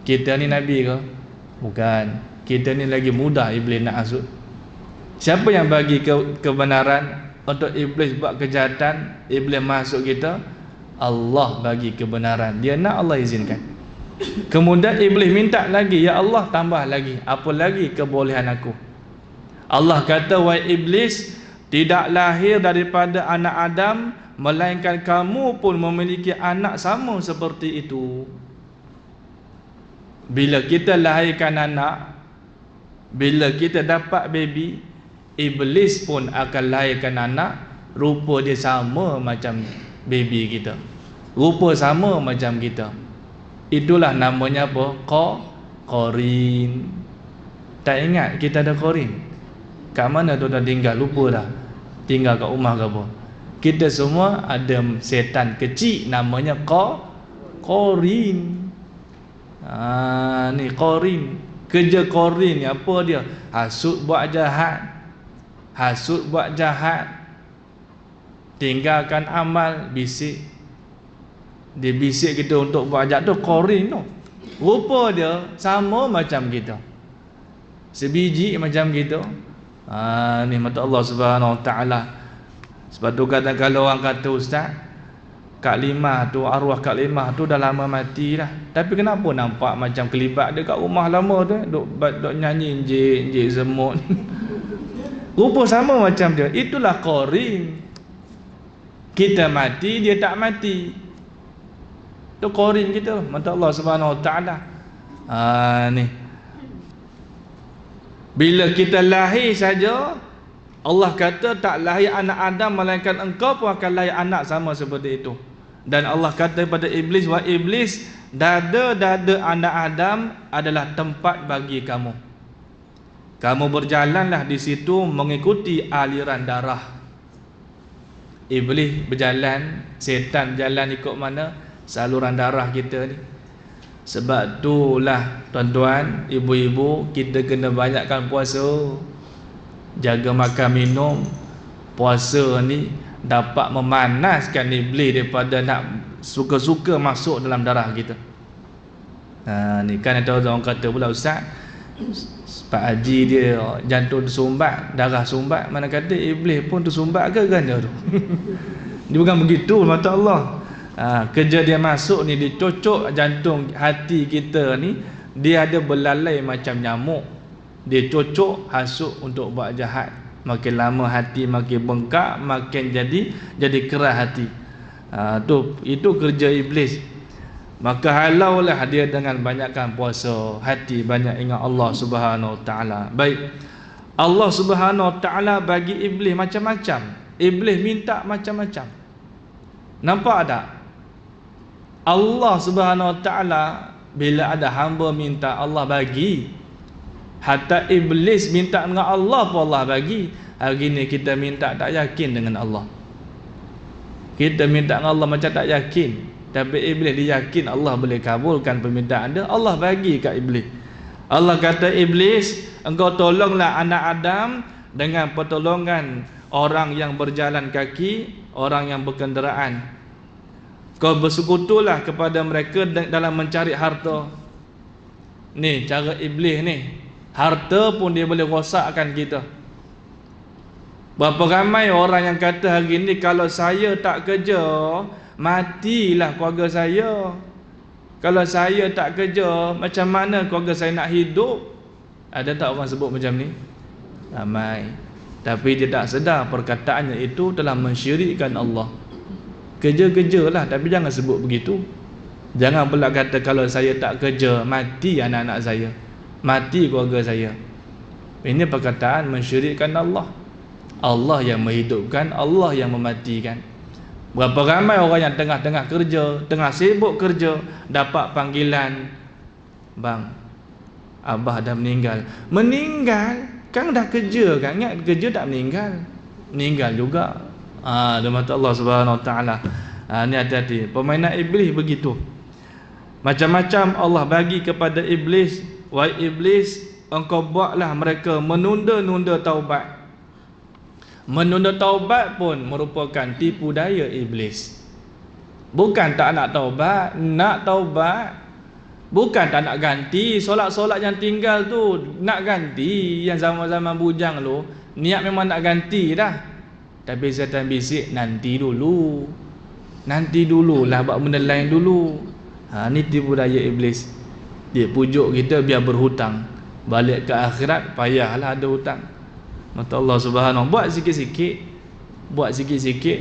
A: Kita ni nabi ke? Bukan. Kita ni lagi mudah iblis nak hasut. Siapa yang bagi kebenaran untuk iblis buat kejahatan, iblis masuk kita? Allah bagi kebenaran. Dia nak, Allah izinkan. Kemudian iblis minta lagi, ya Allah tambah lagi, apa lagi kebolehan aku? Allah kata, wahai iblis, tidak lahir daripada anak Adam, melainkan kamu pun memiliki anak sama seperti itu. Bila kita lahirkan anak, bila kita dapat baby, iblis pun akan lahirkan anak, rupa dia sama macam baby kita, rupa sama macam kita. Itulah namanya apa? Qarin. Tak ingat kita ada qarin? Kat mana tu dah tinggal? Lupa dah. Tinggal kat rumah ke apa? Kita semua ada setan kecil namanya qarin. Ni qarin. Kerja qarin ni apa dia? Hasut buat jahat. Hasut buat jahat. Tinggalkan amal, bisik. Dia bisik kita untuk buat jahat tu, qarin tu. Rupa dia sama macam kita. Sebiji macam kita. Nikmat Allah Subhanahu Wa Taala. Sebab tu kadang kalau orang kata, ustaz, Kak Limah tu, arwah Kak Limah tu dah lama mati dah, tapi kenapa nampak macam kelibat dia kat rumah lama tu, duk nyanyi enjik semut. Rupa sama macam dia. Itulah qarin. Kita mati, dia tak mati. Itu qarin kita, mata Allah Subhanahu Wa Taala. Ni bila kita lahir saja, Allah kata tak lahir anak Adam, melainkan engkau pun akan lahir anak sama seperti itu. Dan Allah kata pada iblis, wahai iblis, dada-dada anak Adam adalah tempat bagi kamu. Kamu berjalanlah di situ mengikuti aliran darah. Iblis berjalan, setan jalan ikut mana? Saluran darah kita ni. Sebab itulah tuan-tuan, ibu-ibu, kita kena banyakkan puasa. Jaga makan minum. Puasa ni dapat memanaskan iblis daripada nak suka-suka masuk dalam darah kita. Ni kan ada orang kata pula, ustaz, Pak Haji dia jantung tersumbat, darah sumbat, mana kata iblis pun tersumbat ke ganda tu? Dia bukan begitu, mata Allah. Kerja dia masuk ni, dia cocok jantung hati kita ni, dia ada belalai macam nyamuk. Dia cocok hasut untuk buat jahat. Makin lama hati makin bengkak, makin jadi keras hati. Itu kerja iblis. Maka halaulah dia dengan banyakkan puasa hati, banyak ingat Allah Subhanahu Wa Taala. Baik, Allah Subhanahu Wa Taala bagi iblis macam-macam. Iblis minta macam-macam. Nampak tak? Allah Subhanahu Wa Taala bila ada hamba minta, Allah bagi. Hatta iblis minta dengan Allah pun Allah bagi. Hari ni kita minta tak yakin dengan Allah. Kita minta dengan Allah macam tak yakin. Tapi iblis dia yakin Allah boleh kabulkan permintaan dia. Allah bagi kat iblis. Allah kata, Iblis, engkau tolonglah anak Adam dengan pertolongan orang yang berjalan kaki, orang yang berkenderaan. Kau bersekutulah kepada mereka dalam mencari harta. Ni cara iblis ni. Harta pun dia boleh rosakkan kita. Berapa ramai orang yang kata hari ni, kalau saya tak kerja, matilah keluarga saya. Kalau saya tak kerja, macam mana keluarga saya nak hidup? Ada tak orang sebut macam ni? Ramai. Tapi dia tak sedar perkataannya itu telah mensyirikkan Allah. Kerja-kerjalah, tapi jangan sebut begitu. Jangan pula kata kalau saya tak kerja, mati anak-anak saya, mati keluarga saya. Ini perkataan mensyirikkan Allah. Allah yang menghidupkan, Allah yang mematikan. Berapa ramai orang yang tengah-tengah kerja, tengah sibuk kerja, dapat panggilan, bang, abah dah meninggal. Meninggal? Kan dah kerja kan? Ingat kerja tak meninggal. Meninggal juga. Dalam mata Allah Subhanahu Wa Taala. Ni hati-hati. Permainan iblis begitu. Macam-macam Allah bagi kepada iblis. Wahai iblis, engkau buatlah mereka menunda-nunda taubat. Menunda taubat pun merupakan tipu daya iblis. Bukan tak nak taubat, nak taubat. Bukan tak nak ganti solat-solat yang tinggal tu, nak ganti. Yang zaman-zaman bujang lu, niat memang nak ganti dah. Tapi setan bisik, nanti dulu. Nanti dululah, buat benda lain dulu. Ni tipu daya iblis. Dia pujuk kita biar berhutang. Balik ke akhirat payahlah ada hutang. Mata Allah Subhanahu, buat sikit-sikit. Buat sikit-sikit.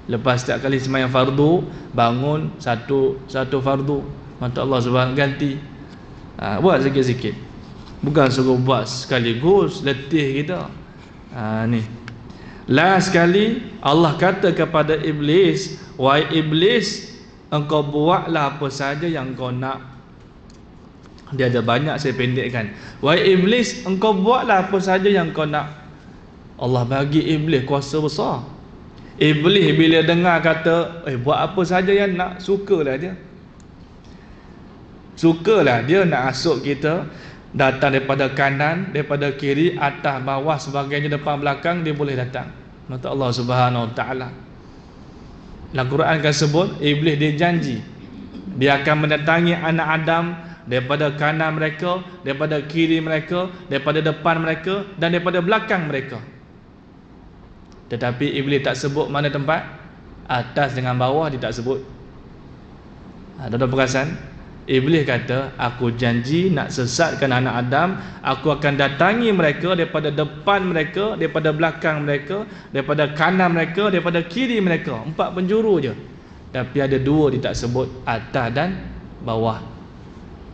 A: Lepas setiap kali sembahyang fardu, bangun satu fardu. Mata Allah Subhanahu ganti. Buat sikit-sikit. Bukan suruh buat sekaligus, letih kita. Ni. Last sekali Allah kata kepada iblis, wahai iblis, engkau buatlah apa saja yang kau nak. Dia ada banyak, saya pendekkan. Wahai iblis, engkau buatlah apa saja yang kau nak. Allah bagi iblis kuasa besar. Iblis bila dengar kata, buat apa saja yang nak, sukalah dia. Sukalah dia nak asuk kita. Datang daripada kanan, daripada kiri, atas, bawah, sebagainya, depan, belakang, dia boleh datang. Mata Allah Subhanahu Wa Taala. Dalam Quran kan sebut, iblis dia janji dia akan mendatangi anak Adam daripada kanan mereka, daripada kiri mereka, daripada depan mereka, dan daripada belakang mereka. Tetapi iblis tak sebut mana tempat. Atas dengan bawah dia tak sebut. Ada perasan? Iblis kata, aku janji nak sesatkan anak Adam. Aku akan datangi mereka daripada depan mereka, daripada belakang mereka, daripada kanan mereka, daripada kiri mereka. 4 penjuru je. Tapi ada 2 dia tak sebut, atas dan bawah.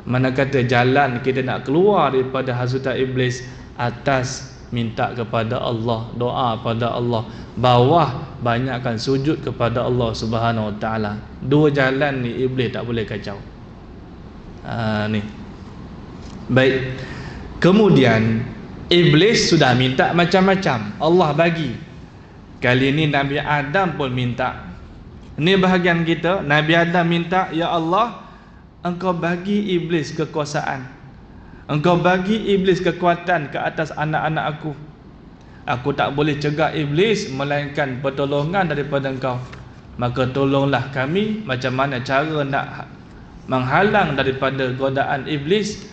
A: Mana kata jalan kita nak keluar daripada hasutan iblis. Atas minta kepada Allah, doa pada Allah. Bawah banyakkan sujud kepada Allah Subhanahu Wa Taala. 2 jalan ni iblis tak boleh kacau. Ni. Baik. Kemudian iblis sudah minta macam-macam, Allah bagi. Kali ini Nabi Adam pun minta. Ini bahagian kita. Nabi Adam minta, ya Allah, engkau bagi iblis kekuasaan. Engkau bagi iblis kekuatan ke atas anak-anak aku. Aku tak boleh cegah iblis melainkan pertolongan daripada engkau. Maka tolonglah kami. Macam mana cara nak menghalang daripada godaan iblis?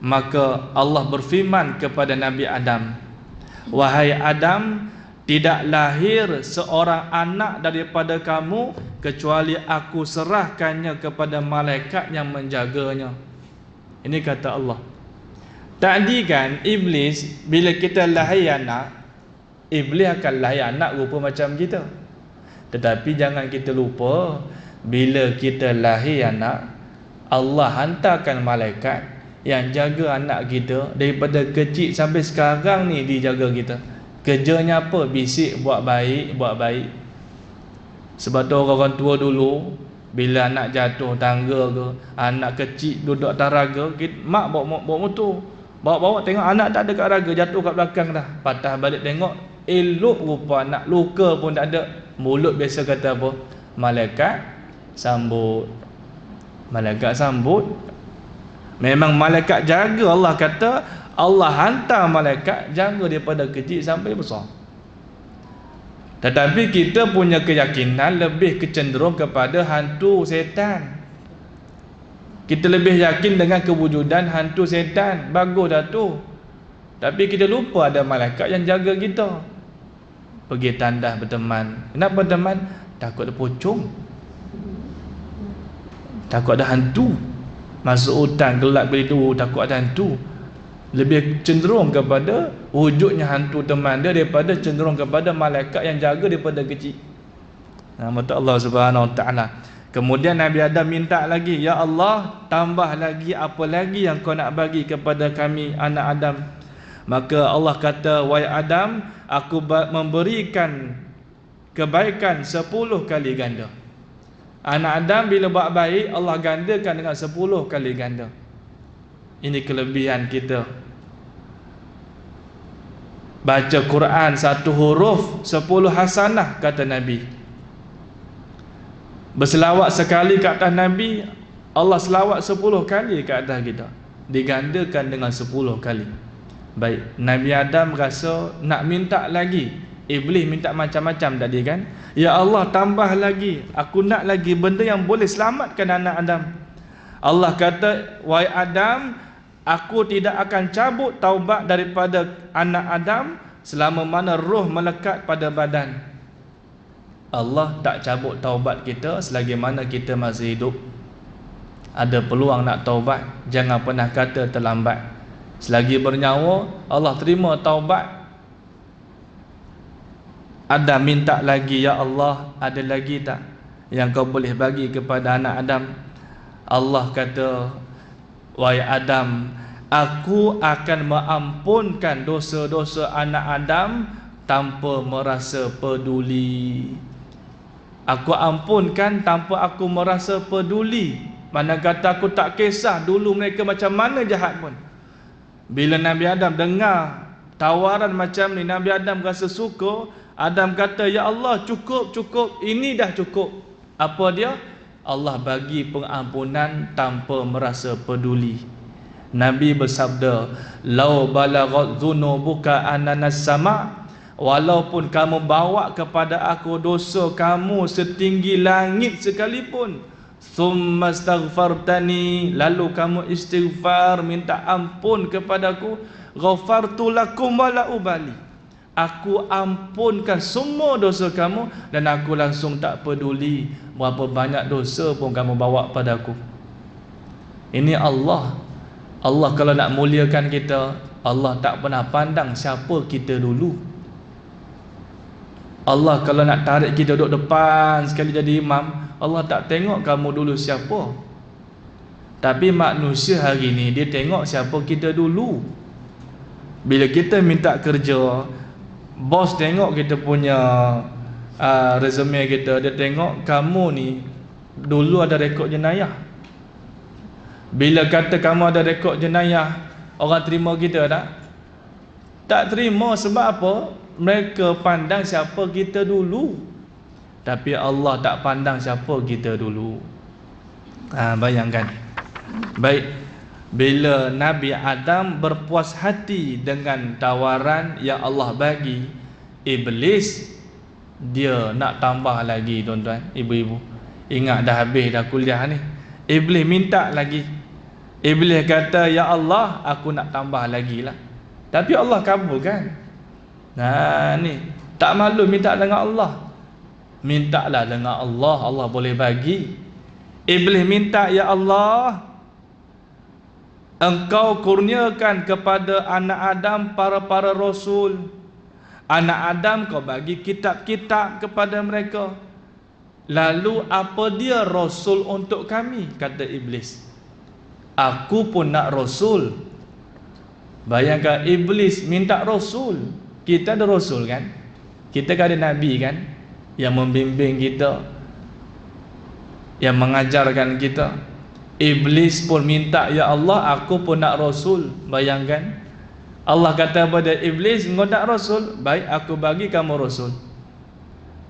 A: Maka Allah berfirman kepada Nabi Adam, wahai Adam, tidak lahir seorang anak daripada kamu kecuali aku serahkannya kepada malaikat yang menjaganya. Ini kata Allah. Tadi kan iblis bila kita lahir anak, iblis akan lahir anak rupa macam kita. Tetapi jangan kita lupa, bila kita lahir anak, Allah hantarkan malaikat yang jaga anak kita daripada kecil sampai sekarang ni, dijaga kita. Kerjanya apa? Bisik buat baik, buat baik. Sebab tu orang tua dulu bila anak jatuh tangga ke, anak kecil duduk atas raga, mak bawa motor, bawa tengok anak tak ada kat raga, jatuh kat belakang dah. Patah balik tengok, elok rupa anak, luka pun tak ada. Mulut biasa kata apa? Malaikat sambut. Malaikat sambut. Memang malaikat jaga. Allah kata Allah hantar malaikat jaga daripada kecil sampai besar. Tetapi kita punya keyakinan lebih kecenderung kepada hantu setan. Kita lebih yakin dengan kewujudan hantu setan. Bagus dah tu. Tapi kita lupa ada malaikat yang jaga kita. Pergi tandas berteman. Kenapa berteman? Takut ada pocong, takut ada hantu. Masuk hutan gelap begitu, takut ada hantu. Lebih cenderung kepada wujudnya hantu teman dia daripada cenderung kepada malaikat yang jaga daripada kecil. Nama Allah Subhanahu Wa Taala. Kemudian Nabi Adam minta lagi, ya Allah, tambah lagi apa lagi yang kau nak bagi kepada kami anak Adam. Maka Allah kata, wahai Adam, aku memberikan kebaikan 10 kali ganda. Anak Adam bila buat baik, Allah gandakan dengan 10 kali ganda. Ini kelebihan kita. Baca Quran 1 huruf 10 hasanah, kata Nabi. Berselawat sekali ke atas Nabi, Allah selawat 10 kali ke atas kita. Digandakan dengan 10 kali. Baik, Nabi Adam rasa nak minta lagi. Iblis minta macam-macam tadi kan. Ya Allah, tambah lagi. Aku nak lagi benda yang boleh selamatkan anak Adam. Allah kata, wahai Adam, aku tidak akan cabut taubat daripada anak Adam selama mana roh melekat pada badan. Allah tak cabut taubat kita selagi mana kita masih hidup. Ada peluang nak taubat. Jangan pernah kata terlambat. Selagi bernyawa, Allah terima taubat. Adam minta lagi, ya Allah, ada lagi tak yang kau boleh bagi kepada anak Adam? Allah kata, wahai Adam, aku akan mengampunkan dosa-dosa anak Adam tanpa merasa peduli. Aku ampunkan tanpa aku merasa peduli. Mana kata aku tak kisah dulu mereka macam mana jahat pun. Bila Nabi Adam dengar tawaran macam ni, Nabi Adam rasa suka. Adam kata, ya Allah, cukup, ini dah cukup. Apa dia? Allah bagi pengampunan tanpa merasa peduli. Nabi bersabda, lau balaghat dhunubuka ananas sama, walaupun kamu bawa kepada aku dosa kamu setinggi langit sekalipun, thumma astaghfartani, lalu kamu istighfar minta ampun kepadaku, ghafartu lakum wala ubali, aku ampunkan semua dosa kamu dan aku langsung tak peduli berapa banyak dosa pun kamu bawa padaku. Ini Allah. Allah kalau nak muliakan kita, Allah tak pernah pandang siapa kita dulu. Allah kalau nak tarik kita duduk depan sekali jadi imam, Allah tak tengok kamu dulu siapa. Tapi manusia hari ni dia tengok siapa kita dulu. Bila kita minta kerja, bos tengok kita punya resume kita, dia tengok kamu ni dulu ada rekod jenayah. Bila kata kamu ada rekod jenayah, orang terima kita tak? Tak terima. Sebab apa? Mereka pandang siapa kita dulu. Tapi Allah tak pandang siapa kita dulu. Bayangkan. Baik, bila Nabi Adam berpuas hati dengan tawaran yang Allah bagi, Iblis dia nak tambah lagi, tuan-tuan, ibu-ibu. Ingat dah habis dah kuliah ni. Iblis minta lagi. Iblis kata, ya Allah, aku nak tambah lagi lah. Tapi Allah kabulkan. Nah ni, Tak malu minta dengan Allah. Mintalah dengan Allah, Allah boleh bagi. Iblis minta, ya Allah, Engkau kurniakan kepada anak Adam para rasul. Anak Adam kau bagi kitab-kitab kepada mereka. Lalu apa dia rasul untuk kami? Kata iblis, aku pun nak rasul. Bayangkan iblis minta rasul. Kita ada rasul kan? Kita kan ada nabi kan, yang membimbing kita, yang mengajarkan kita. Iblis pun minta, ya Allah, aku pun nak rasul. Bayangkan, Allah kata pada iblis, engkau nak rasul, baik aku bagi kamu rasul.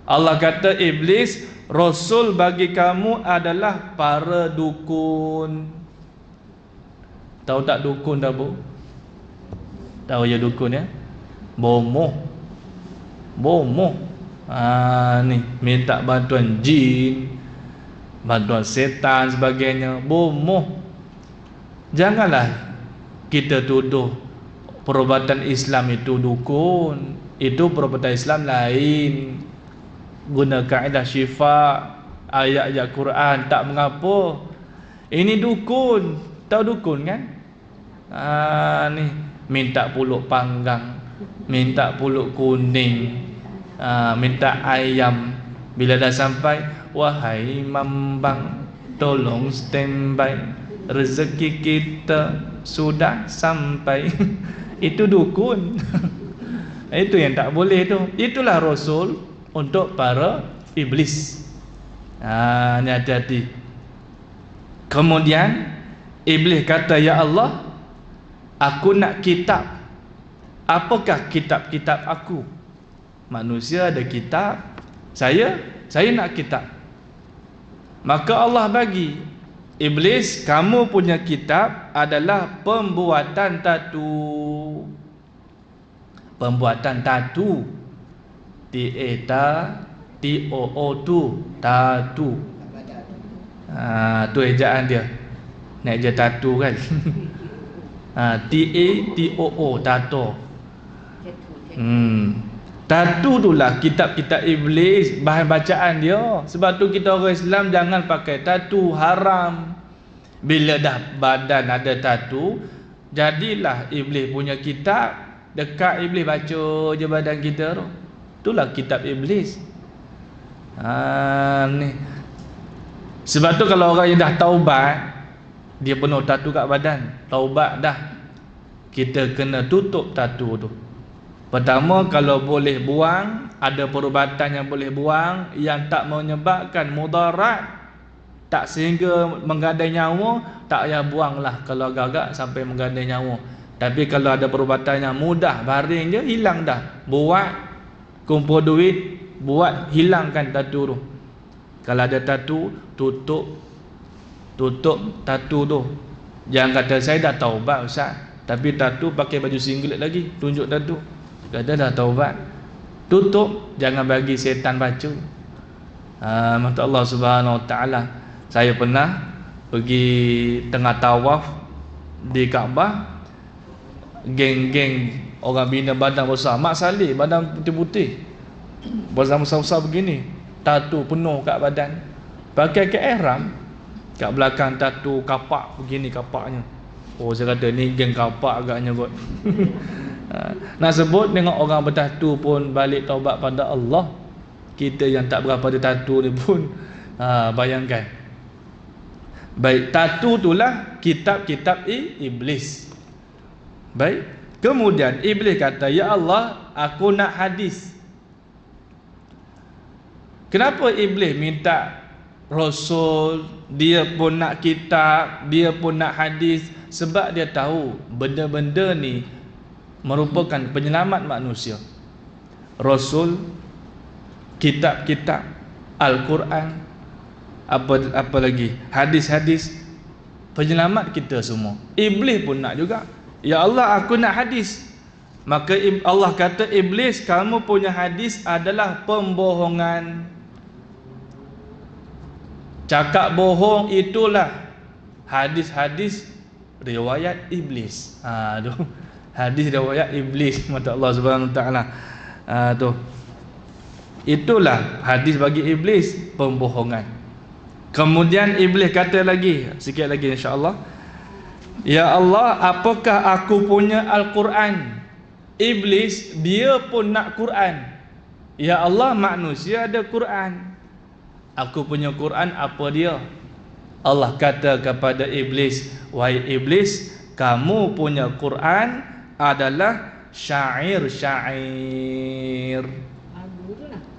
A: Allah kata, iblis, rasul bagi kamu adalah para dukun. Tahu tak dukun dah bu? Tahu ya dukun ya? Bomoh. Ni minta bantuan jin, bantuan setan sebagainya. Bomoh. Janganlah kita tuduh perubatan Islam itu dukun. Itu perubatan Islam lain. Guna kaedah syifa, ayat-ayat Quran, tak mengapa. Ini dukun. Tahu dukun kan? Ni minta puluk panggang, minta puluk kuning, minta ayam. Bila dah sampai, wahai mambang, tolong standby, rezeki kita sudah sampai. Itu dukun. Itu yang tak boleh tu. Itulah rasul untuk para iblis. Ni hati-hati. Kemudian iblis kata, ya Allah, aku nak kitab. Apakah kitab-kitab aku? Manusia ada kitab, saya nak kitab. Maka Allah bagi, iblis, kamu punya kitab adalah pembuatan tatu. Pembuatan tatu. T-A-T-O-O-Tu, tatu. Tu ejaan dia. Nak eja tatu kan. T-A-T-O-O, tato. Tatu itulah kitab-kitab iblis, bahan bacaan dia. Sebab tu kita orang Islam jangan pakai tatu, haram. Bila dah badan ada tatu, jadilah iblis punya kitab. Dekat iblis baca je badan kita tu. Itulah kitab iblis. Ni. Sebab tu kalau orang yang dah taubat, dia penuh tatu kat badan, taubat dah, kita kena tutup tatu tu. Pertama, kalau boleh buang, ada perubatan yang boleh buang, yang tak menyebabkan mudarat, tak sehingga menggadai nyawa, tak payah buanglah kalau agak-agak sampai menggadai nyawa. Tapi kalau ada perubatan yang mudah, baring je, hilang dah. Buat, kumpul duit, buat, hilangkan tatu tu. Kalau ada tatu, tutup tatu tu. Jangan kata saya dah taubat Ustaz, tapi tatu pakai baju singlet lagi, tunjuk tatu. Kata dah taubat. Tutup, jangan bagi setan baca. Maka Allah Subhanahu Wa Taala. Saya pernah pergi tengah tawaf di Kaabah, geng-geng orang bina badan besar, Mak Saleh badan putih-putih, badan besar-besar begini, tatu penuh kat badan, pakai ke ihram, kat belakang tatu kapak begini kapaknya. Oh, saya kata ni geng kapak agaknya kot. Nak sebut dengan orang bertatu pun balik taubat pada Allah. Kita yang tak berapa ada tatu ni pun bayangkan. Baik, tatu itulah kitab-kitab iblis. Baik, kemudian iblis kata, ya Allah, aku nak hadis. Kenapa iblis minta rasul, dia pun nak kitab, dia pun nak hadis? Sebab dia tahu benda-benda ni merupakan penyelamat manusia. Rasul, kitab-kitab, Al-Quran, apa lagi, hadis-hadis, penyelamat kita semua. Iblis pun nak juga. Ya Allah, aku nak hadis. Maka Allah kata, iblis, kamu punya hadis adalah pembohongan. Cakap bohong itulah hadis-hadis riwayat iblis. Hadis riwayat iblis, mata Allah Subhanahu Wa Taala. Tu. Itulah hadis bagi iblis, pembohongan. Kemudian iblis kata lagi, sikit lagi insya-Allah, ya Allah, apakah aku punya Al-Quran? Iblis dia pun nak Quran. Ya Allah, manusia ada Quran, aku punya Quran apa dia? Allah kata kepada iblis, wahai iblis, kamu punya Quran adalah syair-syair,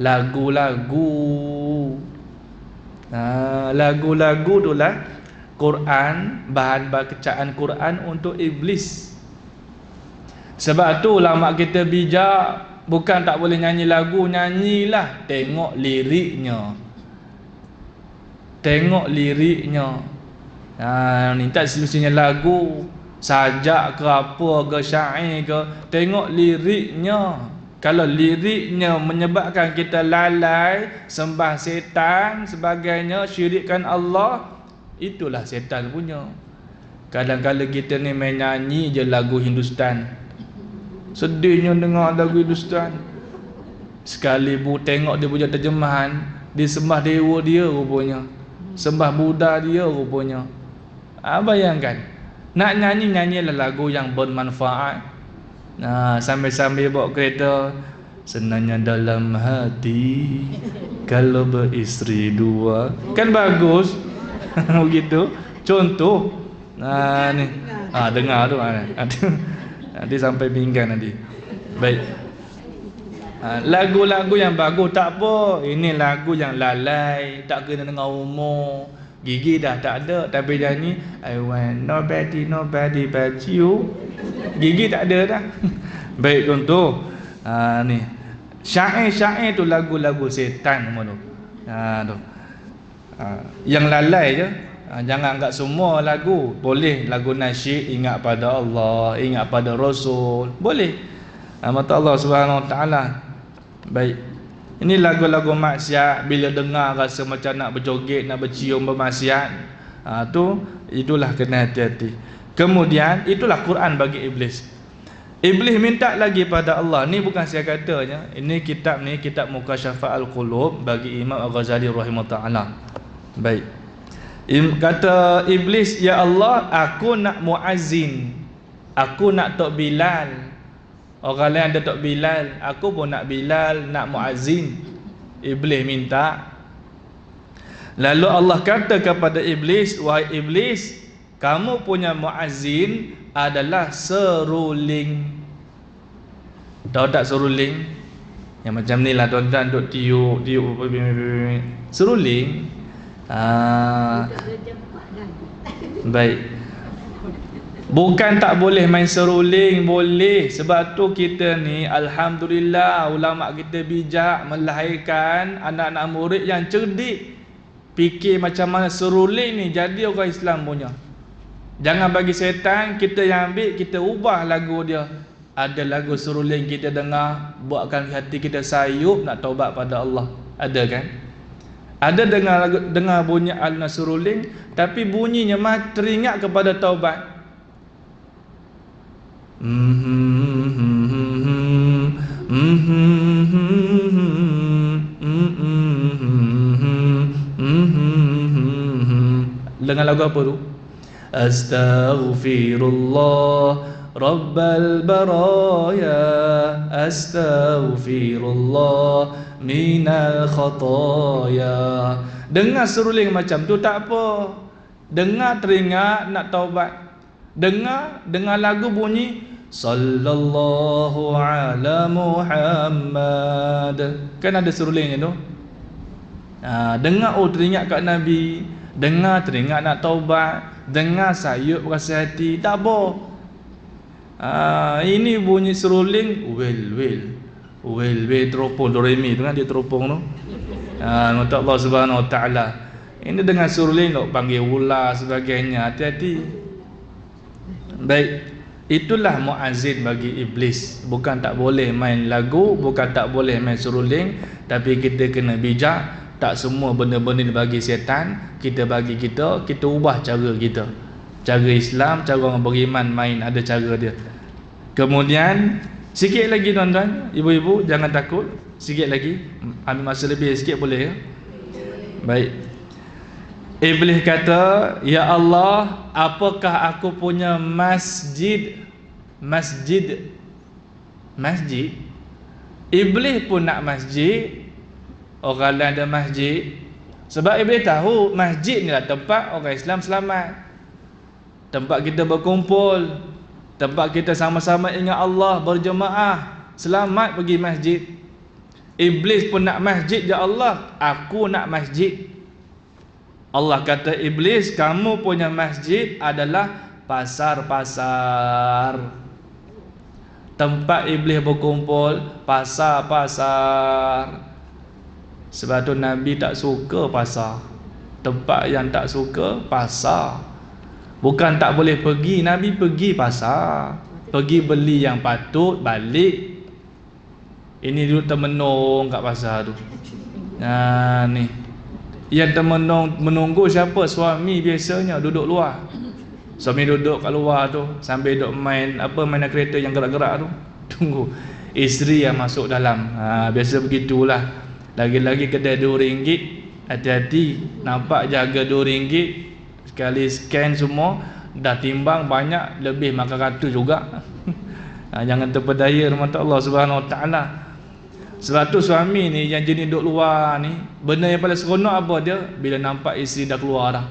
A: lagu-lagu. Lagu-lagu itulah Quran, bahan bacaan Quran untuk iblis. Sebab tu ulama kita bijak, bukan tak boleh nyanyi lagu, nyanyilah, tengok liriknya. Tengok liriknya. Ni tak semestinya lagu, sajak ke apa ke, syair ke, tengok liriknya. Kalau liriknya menyebabkan kita lalai, sembah setan sebagainya, syirikkan Allah, itulah setan punya. Kadang-kadang kita ni main nyanyi je lagu Hindustan, sedihnya dengar lagu Hindustan. Sekali tengok dia punya terjemahan, dia sembah dewa dia rupanya, sembah Buddha dia rupanya. Bayangkan, nak nyanyi-nyanyilah lagu yang bermanfaat. Sambil-sambil bawa kereta, senangnya dalam hati kalau beristeri dua, kan bagus. Begitu contoh. Ni dengar tu, nanti sampai pinggan nanti. Baik, lagu-lagu yang bagus tak apa. Ini lagu yang lalai, tak kena dengan umur, gigi dah tak ada tapi nyanyi I want nobody but you, gigi tak ada dah. Baik contoh, ni syair-syair tu lagu-lagu setan semua tu. Yang lalai je. Jangan anggap semua lagu. Boleh lagu nasyid, ingat pada Allah, ingat pada Rasul, boleh. Mata Allah Subhanahu Wa Taala. Baik, ini lagu-lagu maksiat, bila dengar rasa macam nak berjoget, nak bercium, bermaksiat, itulah kena hati-hati. Kemudian itulah Quran bagi iblis. Iblis minta lagi pada Allah. Ni bukan saya katanya, ini kitab Mukasyafat Al-Qulub bagi Imam Al-Ghazali rahimahullah taala. Baik, kata iblis, ya Allah, aku nak muazzin, aku nak Tok Bilal. Orang lain ada Tok Bilal, aku pun nak Bilal, nak muazzin. Iblis minta. Lalu Allah kata kepada iblis, wahai iblis, kamu punya muazzin adalah seruling. Tahu tak seruling? Yang macam ni lah, tuan-tuan duk tiup seruling. Baik, bukan tak boleh main seruling, boleh. Sebab tu kita ni alhamdulillah, ulama kita bijak melahirkan anak-anak murid yang cerdik, fikir macam mana seruling ni jadi orang Islam punya. Jangan bagi setan, kita yang ambil, kita ubah lagu dia. Ada lagu seruling kita dengar, buatkan hati kita sayup nak taubat pada Allah. Ada kan? Ada dengar bunyi al seruling, tapi bunyinya mah teringat kepada taubat. Dengar lagu apa tu? Astaghfirullah Rabbal baraya, astaghfirullah minal khataya. Dengar seruling macam tu tak apa. Dengar teringat nak taubat. Dengar lagu bunyi sallallahu ala Muhammad, kan ada serulingnya tu. Dengar teringat kat Nabi, dengar teringat nak taubat, dengar sayup rasa hati, tak apa. Ini bunyi seruling well teropong do re mi tu kan, dia teropong tu. Minta Allah Subhanahu Wa Taala. Ini dengan seruling nak panggil ular sebagainya, hati-hati. Baik, itulah muazzin bagi iblis. Bukan tak boleh main lagu, bukan tak boleh main seruling, tapi kita kena bijak. Tak semua benda-benda ni bagi setan, kita bagi kita ubah cara kita. Cara Islam, cara orang beriman main, ada cara dia. Kemudian sikit lagi tuan-tuan, ibu-ibu jangan takut. Sikit lagi, ambil masa lebih sikit boleh ya? Baik. Iblis kata, "Ya Allah, apakah aku punya masjid?" Masjid. Iblis pun nak masjid. Orang lain ada masjid. Sebab Iblis tahu masjid ni lah tempat orang Islam selamat, tempat kita berkumpul, tempat kita sama-sama ingat Allah, berjemaah, selamat pergi masjid. Iblis pun nak masjid. Ya Allah, aku nak masjid. Allah kata, Iblis, kamu punya masjid adalah pasar-pasar. Tempat Iblis berkumpul, pasar-pasar. Sebab tu Nabi tak suka pasar. Tempat yang tak suka, pasar. Bukan tak boleh pergi, Nabi pergi pasar, pergi beli yang patut, balik. Ini duduk termenung kat pasar tu. Ni yang termenung menunggu siapa? Suami biasanya duduk luar. Suami duduk kat luar tu sambil duduk main kereta yang gerak-gerak tu. Tunggu isteri yang masuk dalam. Biasa begitulah. Lagi-lagi kedai RM2, hati-hati, nampak jaga RM2, sekali scan semua dah timbang banyak, lebih makan ratu juga. Jangan terpedaya rahmat Allah Subhanahu Wa Taala. Sebab tu suami ni yang jenis duduk luar ni, benda yang paling seronok apa dia? Bila nampak isteri dah keluar dah.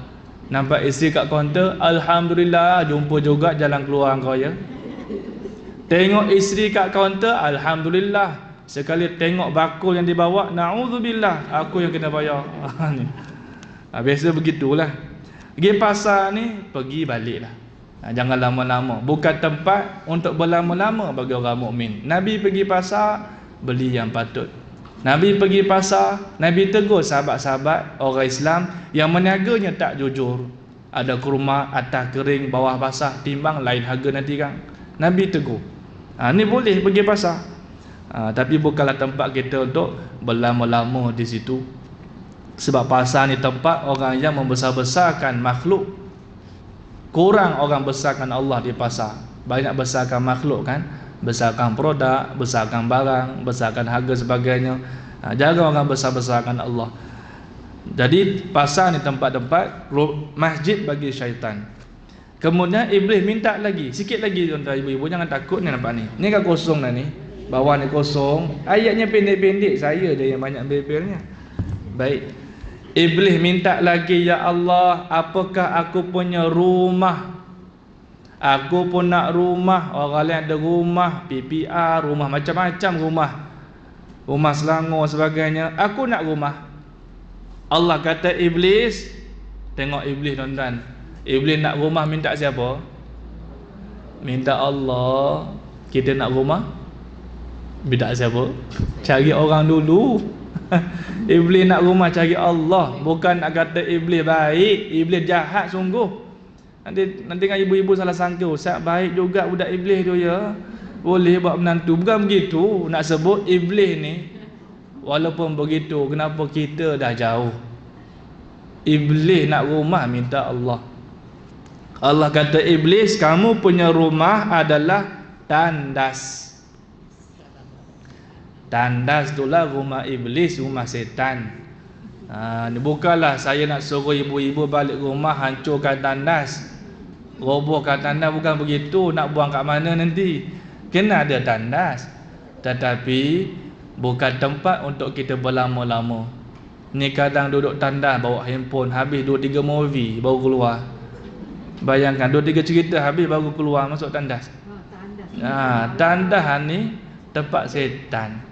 A: Nampak isteri kat kaunter, alhamdulillah, jumpa juga jalan keluar kau ya. Tengok isteri kat kaunter, alhamdulillah. Sekali tengok bakul yang dibawa, na'udzubillah, aku yang kena bayar. Biasa begitulah. Pergi pasar ni, pergi balik lah. Jangan lama-lama. Bukan tempat untuk berlama-lama bagi orang mukmin. Nabi pergi pasar, beli yang patut. Nabi pergi pasar, Nabi tegur sahabat-sahabat orang Islam yang meniaganya tak jujur. Ada kurma atas kering, bawah basah, timbang lain harga nanti kan. Nabi tegur. Ni boleh pergi pasar. Tapi bukanlah tempat kita untuk berlama-lama di situ. Sebab pasar ni tempat orang yang membesar-besarkan makhluk. Kurang orang besarkan Allah di pasar. Banyak besarkan makhluk kan. Besarkan produk, besarkan barang, besarkan harga sebagainya. Jarang orang besar-besarkan Allah. Jadi pasar ni tempat-tempat masjid bagi syaitan. Kemudian Iblis minta lagi, sikit lagi tuan-tuan ibu-ibu, jangan takut ni nampak ni. Ni kan kosong dah ni. Bawah ni kosong. Ayatnya pendek-pendek, saya dia yang banyak bebelnya. Baik. Iblis minta lagi, ya Allah, apakah aku punya rumah? Aku pun nak rumah. Orang lain ada rumah PPR, rumah macam-macam rumah. Rumah Selangor sebagainya. Aku nak rumah. Allah kata Iblis, tengok Iblis tuan-tuan. Iblis nak rumah minta siapa? Minta Allah. Kita nak rumah minta siapa? Cari orang dulu. Iblis nak rumah cari Allah. Bukan nak kata Iblis baik, Iblis jahat sungguh. Nanti kan ibu-ibu salah sangka, Ustaz baik juga budak Iblis tu ya, boleh buat menantu. Bukan begitu. Nak sebut Iblis ni, walaupun begitu, kenapa kita dah jauh? Iblis nak rumah minta Allah. Allah kata Iblis, kamu punya rumah adalah tandas. Tandas itulah rumah Iblis, rumah setan. Bukanlah saya nak suruh ibu-ibu balik rumah hancurkan tandas, robohkan tandas, bukan begitu. Nak buang kat mana nanti? Kena ada tandas. Tetapi bukan tempat untuk kita berlama-lama. Ni kadang duduk tandas bawa handphone, habis 2-3 movie baru keluar. Bayangkan 2-3 cerita habis baru keluar masuk tandas. Tandas ni tempat setan.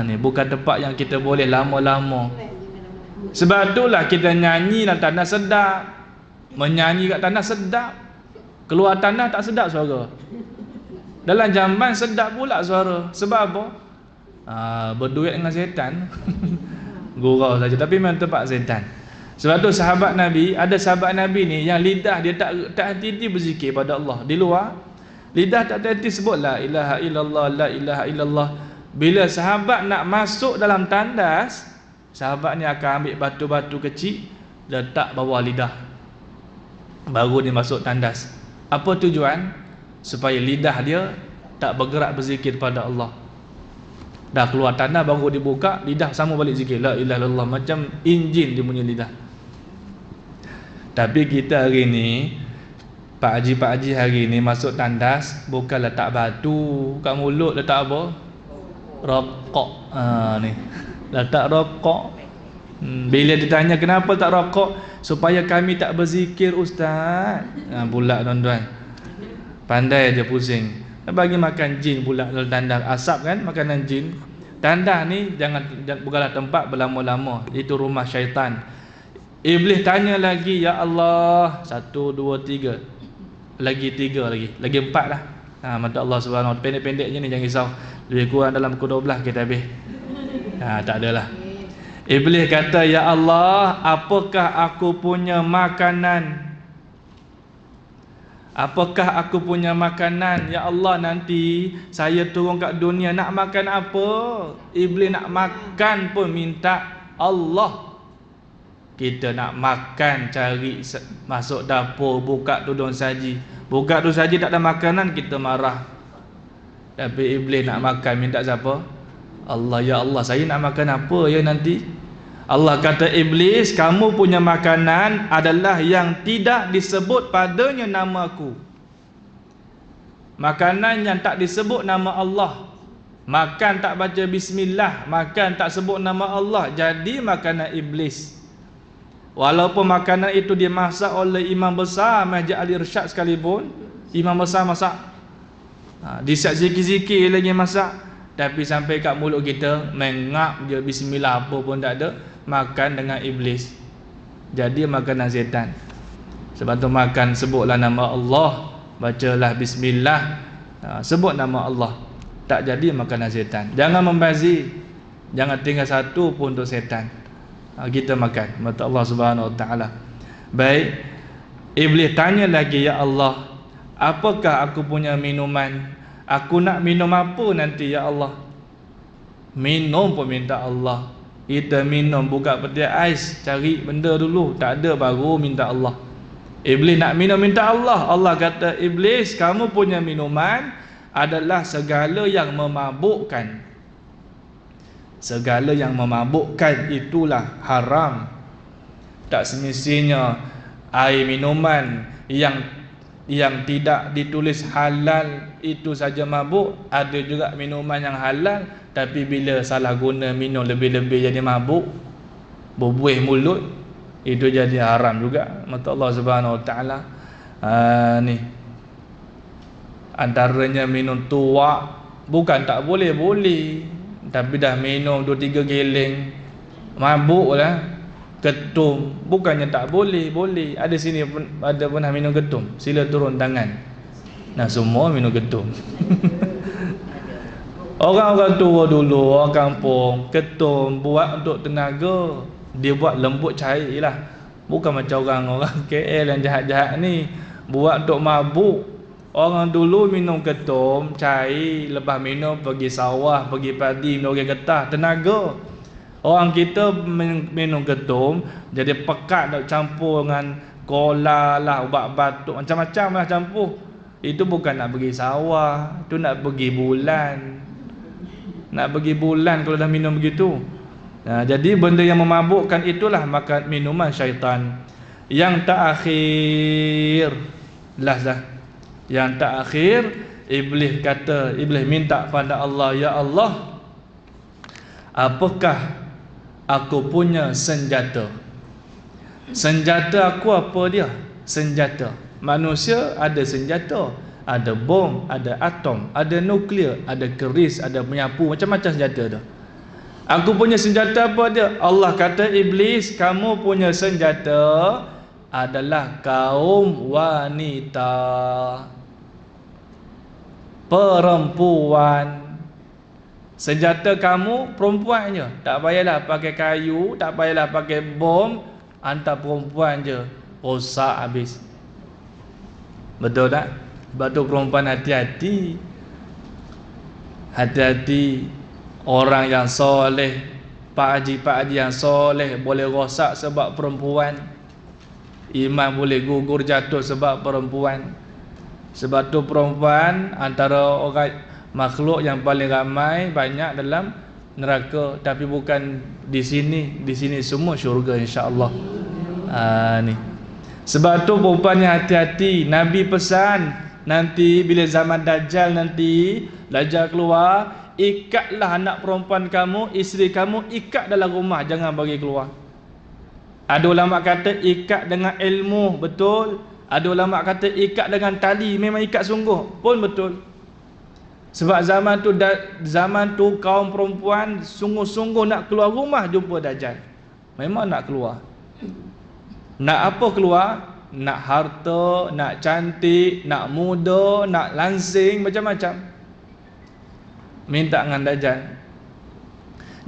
A: Ni bukan tempat yang kita boleh lama-lama. Sebab itulah kita nyanyi dalam tandas sedap. Menyanyi kat tandas sedap. Keluar tandas tak sedap suara. Dalam jamban sedap pula suara. Sebab apa? Berduet dengan setan. Gurau saja, tapi memang tempat setan. Sebab tu sahabat Nabi, ada sahabat Nabi ni yang lidah dia tak henti-henti berzikir pada Allah. Di luar lidah tak henti sebut la ilaha illallah, la ilaha illallah. Bila sahabat nak masuk dalam tandas, sahabat ni akan ambil batu-batu kecil letak bawah lidah, baru dia masuk tandas. Apa tujuan? Supaya lidah dia tak bergerak berzikir pada Allah. Dah keluar tanah baru dibuka, lidah sama balik zikir la ilaha illallah, macam enjin dia punya lidah. Tapi kita hari ni, Pak Haji hari ni masuk tandas bukan letak batu kat mulut, letak apa? Rokok. Ni. Letak rokok. Bila ditanya kenapa tak rokok? Supaya kami tak berzikir ustaz. Pula tuan-tuan. Pandai je pusing. Bagi makan jin pula dalam tandas. Asap kan makanan jin. Tandas ni bukanlah tempat berlama-lama. Itu rumah syaitan. Iblis tanya lagi, ya Allah, 1, 2, 3. Lagi 3 lagi. Lagi 4 lah. Mata Allah Subhanahu wa taala. Pendek-pendek je ni, jangan risau. Lebih kurang dalam pukul 12 kita habis. Tak adalah. Iblis kata, ya Allah, apakah aku punya makanan? Apakah aku punya makanan? Ya Allah, nanti saya turun kat dunia nak makan apa? Iblis nak makan pun minta Allah. Kita nak makan, cari masuk dapur, buka tudung saji. Buka tudung saji tak ada makanan, kita marah. Tapi iblis nak makan, minta siapa? Allah. Ya Allah, saya nak makan apa ya nanti? Allah kata, iblis, kamu punya makanan adalah yang tidak disebut padanya nama aku. Makanan yang tak disebut nama Allah. Makan tak baca bismillah, makan tak sebut nama Allah, jadi makanan iblis. Walaupun makanan itu dimasak oleh imam besar Masjid Al-Irsyad sekalipun, imam besar masak, disiap zikir-zikir lagi masak, tapi sampai kat mulut kita mengap je, bismillah apa pun tak ada, makan dengan iblis. Jadi makanan setan. Sebab tu makan sebutlah nama Allah, bacalah bismillah, sebut nama Allah, tak jadi makanan setan. Jangan membazir, jangan tinggal satu pun untuk setan. Kita makan mata Allah Subhanahu wa taala. Baik, iblis tanya lagi, ya Allah, apakah aku punya minuman? Aku nak minum apa nanti ya Allah? Minum pun minta Allah. Kita minum buka peti ais, cari benda dulu, tak ada baru minta Allah. Iblis nak minum minta Allah. Allah kata, iblis, kamu punya minuman adalah segala yang memabukkan. Segala yang memabukkan itulah haram. Tak semestinya air minuman yang tidak ditulis halal itu saja mabuk. Ada juga minuman yang halal, tapi bila salah guna minum lebih-lebih jadi mabuk, berbuih mulut, itu jadi haram juga mata Allah Subhanahu wa taala. Ni antaranya minum tuak, bukan tak boleh, tapi dah minum 2-3 geleng mabuk lah. Ketum, bukannya tak boleh, boleh. Ada sini ada pernah minum ketum, sila turun tangan. Nah, semua minum ketum. Orang-orang tua dulu, orang kampung, ketum buat untuk tenaga. Dia buat lembut cair lah. Bukan macam orang-orang KL yang jahat-jahat ni, buat untuk mabuk. Orang dulu minum ketum cair, lepas minum pergi sawah, pergi padi, minum getah, tenaga. Orang kita minum ketum jadi pekat, nak campur dengan kola lah, ubat batuk, macam-macam lah campur. Itu bukan nak pergi sawah, itu nak pergi bulan. Nak pergi bulan kalau dah minum begitu. Jadi benda yang memabukkan itulah makan minuman syaitan. Yang terakhir, last dah. Yang terakhir, iblis kata, iblis minta pada Allah, ya Allah, apakah aku punya senjata? Senjata aku apa dia? Senjata. Manusia ada senjata, ada bom, ada atom, ada nuklear, ada keris, ada penyapu, macam-macam senjata tu. Aku punya senjata apa dia? Allah kata, iblis, kamu punya senjata adalah kaum wanita, perempuan. Senjata kamu perempuannya. Tak payahlah pakai kayu, tak payahlah pakai bom, hantar perempuan je, rosak habis. Betul tak? Sebab tu perempuan hati-hati. Hati-hati. Orang yang soleh, Pak Haji yang soleh boleh rosak sebab perempuan. Iman boleh gugur jatuh sebab perempuan. Sebab tu perempuan antara makhluk yang paling ramai banyak dalam neraka, tapi bukan di sini. Di sini semua syurga insya-Allah. Ni. Sebab tu perempuannya hati-hati. Nabi pesan nanti bila zaman Dajjal nanti Dajjal keluar, ikatlah anak perempuan kamu, isteri kamu, ikat dalam rumah, jangan bagi keluar. Ada ulama kata ikat dengan ilmu, betul. Ada ulama kata ikat dengan tali, memang ikat sungguh, pun betul. Sebab zaman tu kaum perempuan sungguh-sungguh nak keluar rumah jumpa Dajjal. Memang nak keluar. Nak apa keluar? Nak harta, nak cantik, nak muda, nak langsing, macam-macam. Minta dengan Dajjal.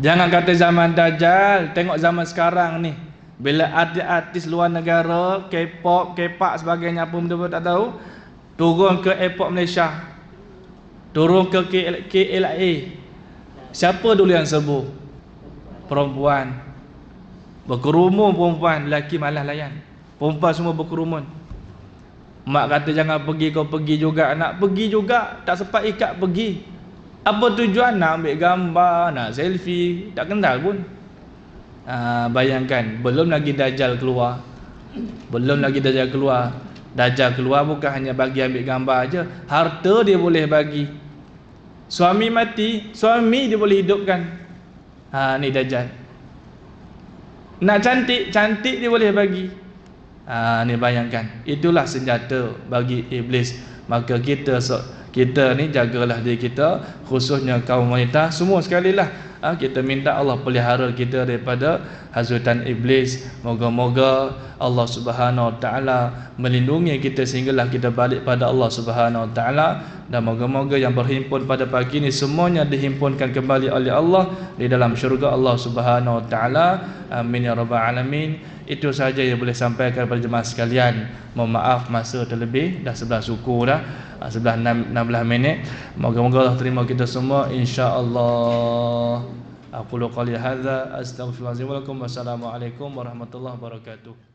A: Jangan kata zaman Dajjal, tengok zaman sekarang ni. Bila artis-artis luar negara, K-pop, K-pop sebagainya, apa benda pun tak tahu, turun ke airport Malaysia, turun ke KLIA, siapa dulu yang serbu? Perempuan. Berkerumun perempuan, lelaki malas layan. Perempuan semua berkerumun. Mak kata jangan pergi, kau pergi juga. Nak pergi juga, tak sempat ikat pergi. Apa tujuan? Nak ambil gambar, nak selfie, tak kenal pun. Bayangkan, belum lagi Dajjal keluar. Belum lagi Dajjal keluar. Dajjal keluar bukan hanya bagi ambil gambar aja, harta dia boleh bagi. Suami mati, suami dia boleh hidupkan. Ni Dajjal. Nak cantik, cantik dia boleh bagi. Ni bayangkan, itulah senjata bagi iblis. Maka kita ni jagalah diri kita, khususnya kaum wanita semua sekali lah. Kita minta Allah pelihara kita daripada hasutan iblis. Moga-moga Allah Subhanahu Wa Taala melindungi kita sehinggalah kita balik pada Allah Subhanahu Wa Taala. Dan moga-moga yang berhimpun pada pagi ini semuanya dihimpunkan kembali oleh Allah di dalam syurga Allah Subhanahu Wa Taala. Amin ya rabbal alamin. Itu sahaja yang boleh sampaikan kepada jemaah sekalian. Mohon maaf masa terlebih, dah 11 suku dah, 16 minit. Moga-moga Allah terima kita semua insya-Allah. Aqulu qali hadza astaghfirullahalazim wa lakum. Wassalamualaikum warahmatullahi wabarakatuh.